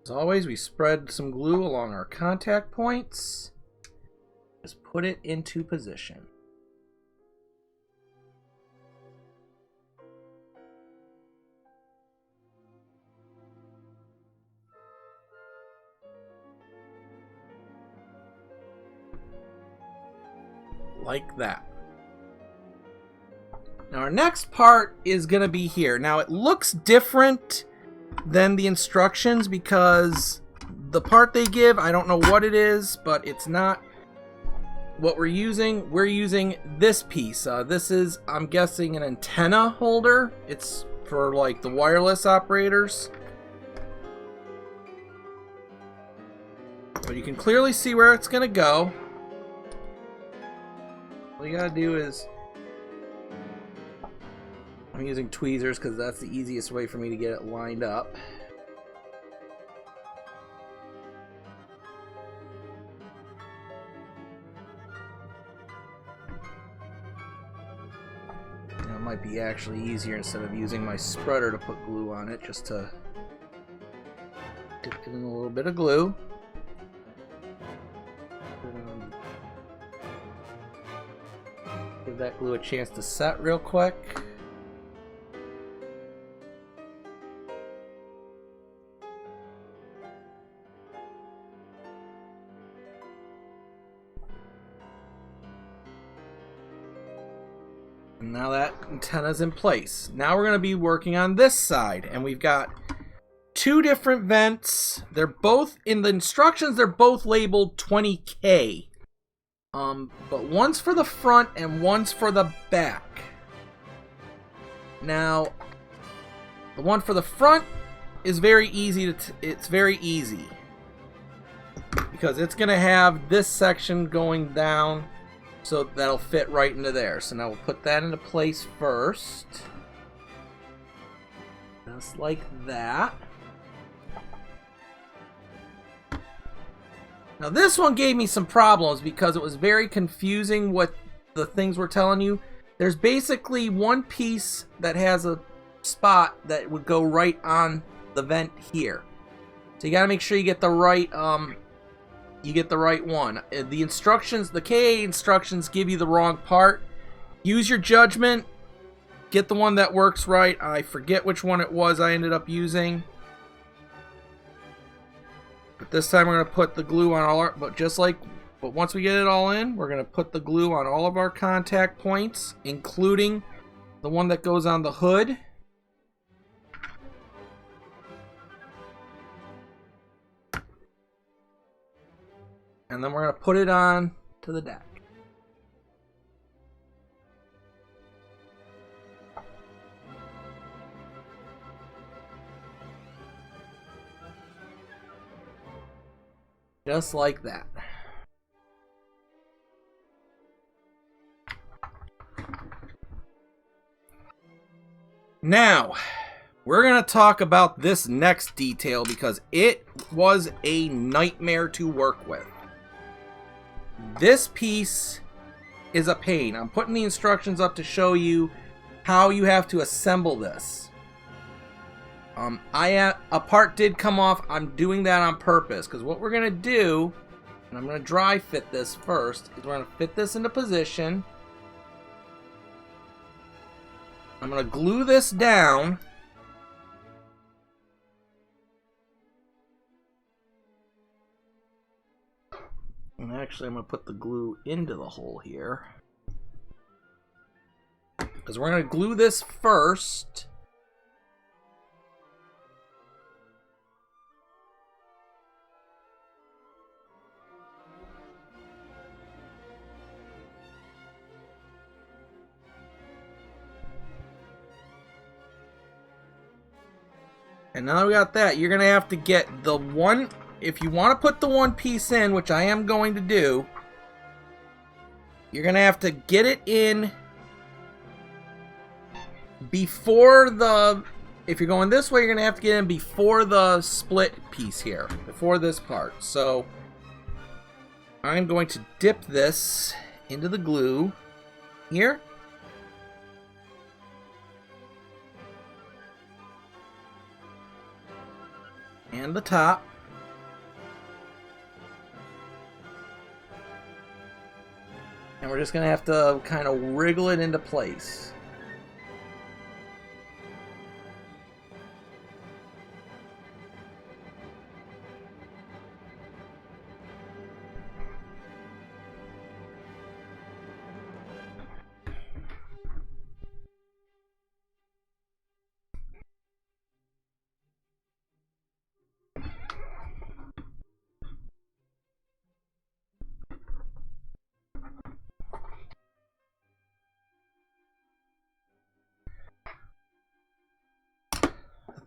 As always, we spread some glue along our contact points. Just put it into position. Like that. Now our next part is going to be here. Now it looks different than the instructions because the part they give, I don't know what it is, but it's not what we're using. We're using this piece. This is, I'm guessing, an antenna holder. It's for like the wireless operators. But you can clearly see where it's going to go. All you gotta do is, I'm using tweezers because that's the easiest way for me to get it lined up. It might be actually easier instead of using my spreader to put glue on it, just to dip it in a little bit of glue. Give that glue a chance to set real quick. And now that antenna's in place. Now we're going to be working on this side, and we've got two different vents. They're both, in the instructions, they're both labeled 20K. But one's for the front and one's for the back. Now, the one for the front is very easy it's very easy because it's gonna have this section going down, so that'll fit right into there. So now we'll put that into place first, just like that. Now this one gave me some problems because it was very confusing what the things were telling you. There's basically one piece that has a spot that would go right on the vent here. So you gotta make sure you get the right one. The instructions, the KA instructions, give you the wrong part. Use your judgment. Get the one that works right. I forget which one it was I ended up using. But this time we're going to put the glue on all our, but once we get it all in, we're going to put the glue on all of our contact points, including the one that goes on the hood. And then we're going to put it on to the deck. Just like that. Now, we're going to talk about this next detail because it was a nightmare to work with. This piece is a pain. I'm putting the instructions up to show you how you have to assemble this. A part did come off. I'm doing that on purpose because what we're going to do, and I'm going to dry fit this first, is we're going to fit this into position. I'm going to glue this down. And actually, I'm going to put the glue into the hole here, because we're going to glue this first. And now we got that, you're going to have to get the one, if you want to put the one piece in, which I am going to do, you're going to have to get it in before the, if you're going this way, you're going to have to get in before the split piece here, before this part. So I'm going to dip this into the glue here. And the top. And we're just going to have to kind of wriggle it into place.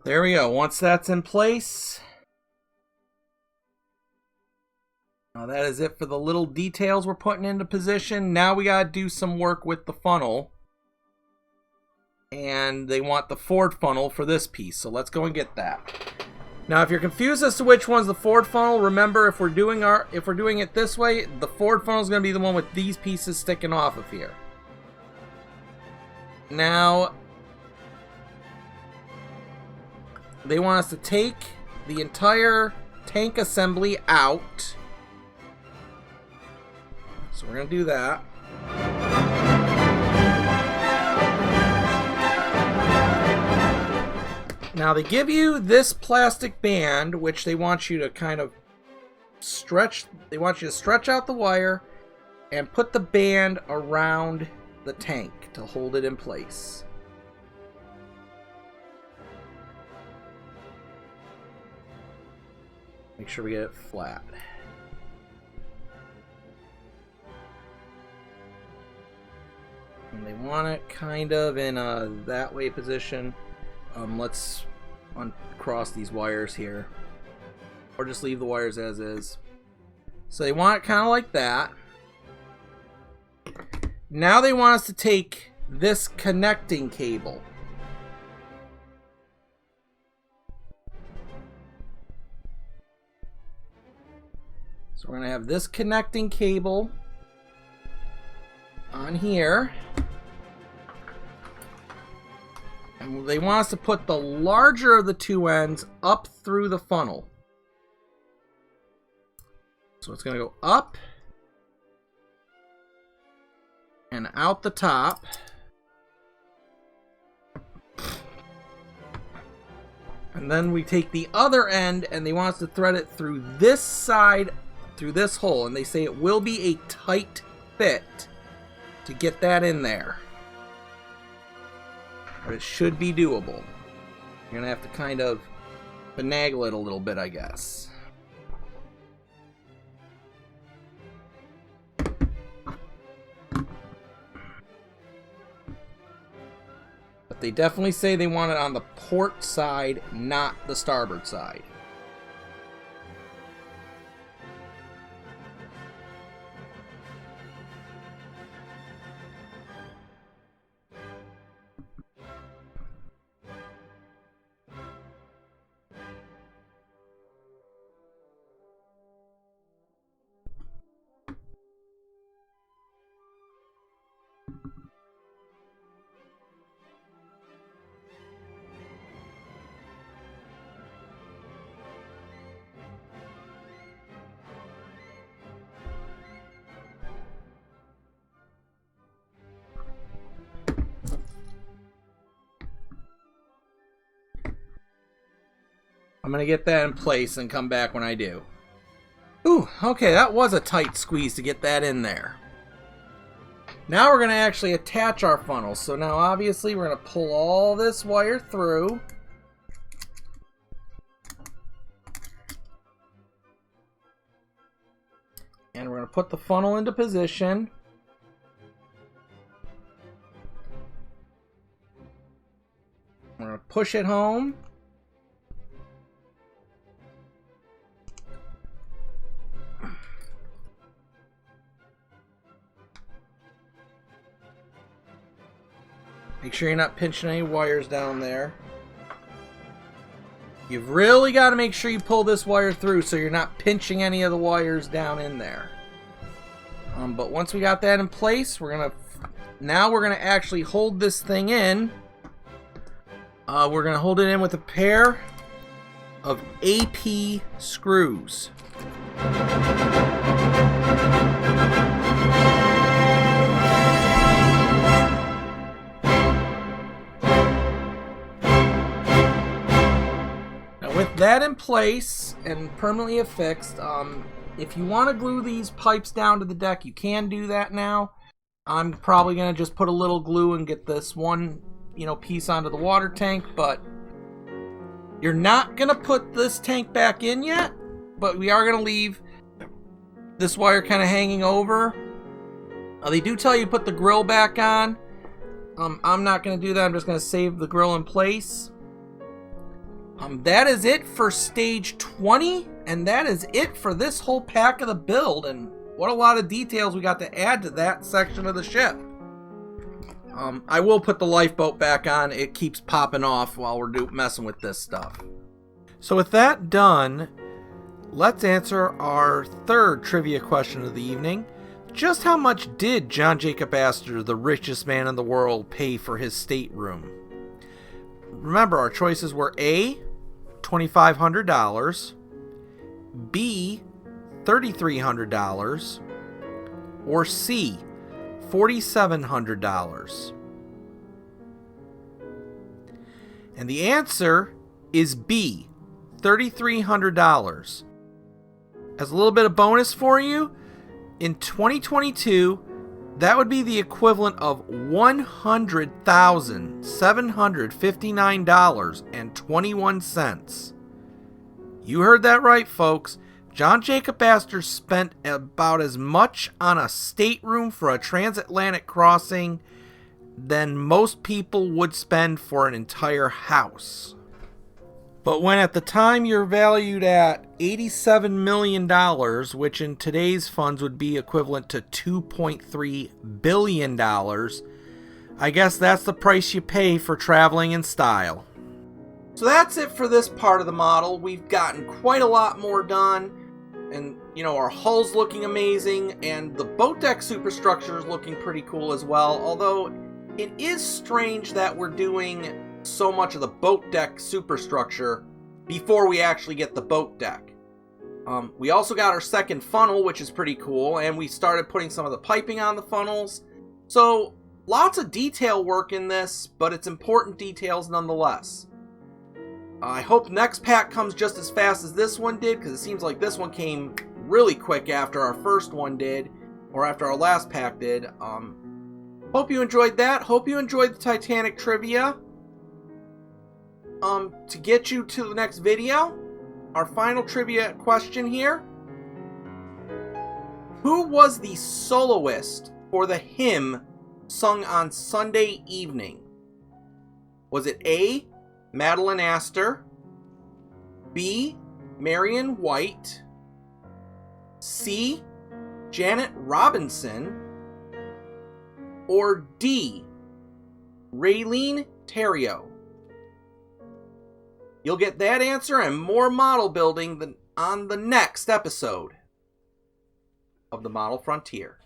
There we go. Once that's in place, that is it for the little details we're putting into position. Now we got to do some work with the funnel. And they want the Ford funnel for this piece, so let's go and get that. Now, if you're confused as to which one's the Ford funnel, remember if we're doing it this way, the Ford funnel is going to be the one with these pieces sticking off of here. Now, they want us to take the entire tank assembly out. So we're going to do that. Now they give you this plastic band, which they want you to kind of stretch. They want you to stretch out the wire and put the band around the tank to hold it in place. Make sure we get it flat. And they want it kind of in a that way position. Let's uncross these wires here. Or just leave the wires as is. So they want it kind of like that. Now they want us to take this connecting cable. So we're going to have this connecting cable on here. And they want us to put the larger of the two ends up through the funnel. So it's going to go up and out the top. And then we take the other end and they want us to thread it through this side, through this hole. And they say it will be a tight fit to get that in there. But it should be doable. You're going to have to kind of finagle it a little bit, I guess. But they definitely say they want it on the port side, not the starboard side. I'm going to get that in place and come back when I do. Ooh, okay, that was a tight squeeze to get that in there. Now we're going to actually attach our funnel. So now obviously we're going to pull all this wire through. And we're going to put the funnel into position. We're going to push it home. Make sure you're not pinching any wires down there. You've really got to make sure you pull this wire through so you're not pinching any of the wires down in there. But once we got that in place, now we're gonna actually hold this thing in. We're gonna hold it in with a pair of AP screws. that in place and permanently affixed, if you want to glue these pipes down to the deck, you can do that now. I'm probably going to just put a little glue and get this one, piece onto the water tank, but you're not going to put this tank back in yet, but we are going to leave this wire kind of hanging over. They do tell you to put the grill back on. I'm not going to do that. I'm just going to save the grill in place. That is it for stage 20, and that is it for this whole pack of the build, and what a lot of details we got to add to that section of the ship. I will put the lifeboat back on. It keeps popping off while we're messing with this stuff. So with that done, let's answer our third trivia question of the evening. Just how much did John Jacob Astor, the richest man in the world, pay for his stateroom? Remember, our choices were A, $2,500, B, $3,300, or C, $4,700. And the answer is B, $3,300. As a little bit of bonus for you, in 2022, that would be the equivalent of $100,759.21. You heard that right, folks. John Jacob Astor spent about as much on a stateroom for a transatlantic crossing than most people would spend for an entire house. But when at the time you're valued at $87 million, which in today's funds would be equivalent to $2.3 billion, I guess that's the price you pay for traveling in style. So that's it for this part of the model. We've gotten quite a lot more done. And, our hull's looking amazing, and the boat deck superstructure is looking pretty cool as well. Although, it is strange that we're doing so much of the boat deck superstructure before we actually get the boat deck. We also got our second funnel, which is pretty cool, and we started putting some of the piping on the funnels. So, lots of detail work in this, but it's important details nonetheless. I hope next pack comes just as fast as this one did, because it seems like this one came really quick after our first one did, or after our last pack did. Hope you enjoyed that. Hope you enjoyed the Titanic Trivia. To get you to the next video, our final trivia question here. Who was the soloist for the hymn sung on Sunday evening? Was it A, Madeline Astor, B, Marion White, C, Janet Robinson, or D, Raylene Theriot? You'll get that answer and more model building on the next episode of the Model Frontier.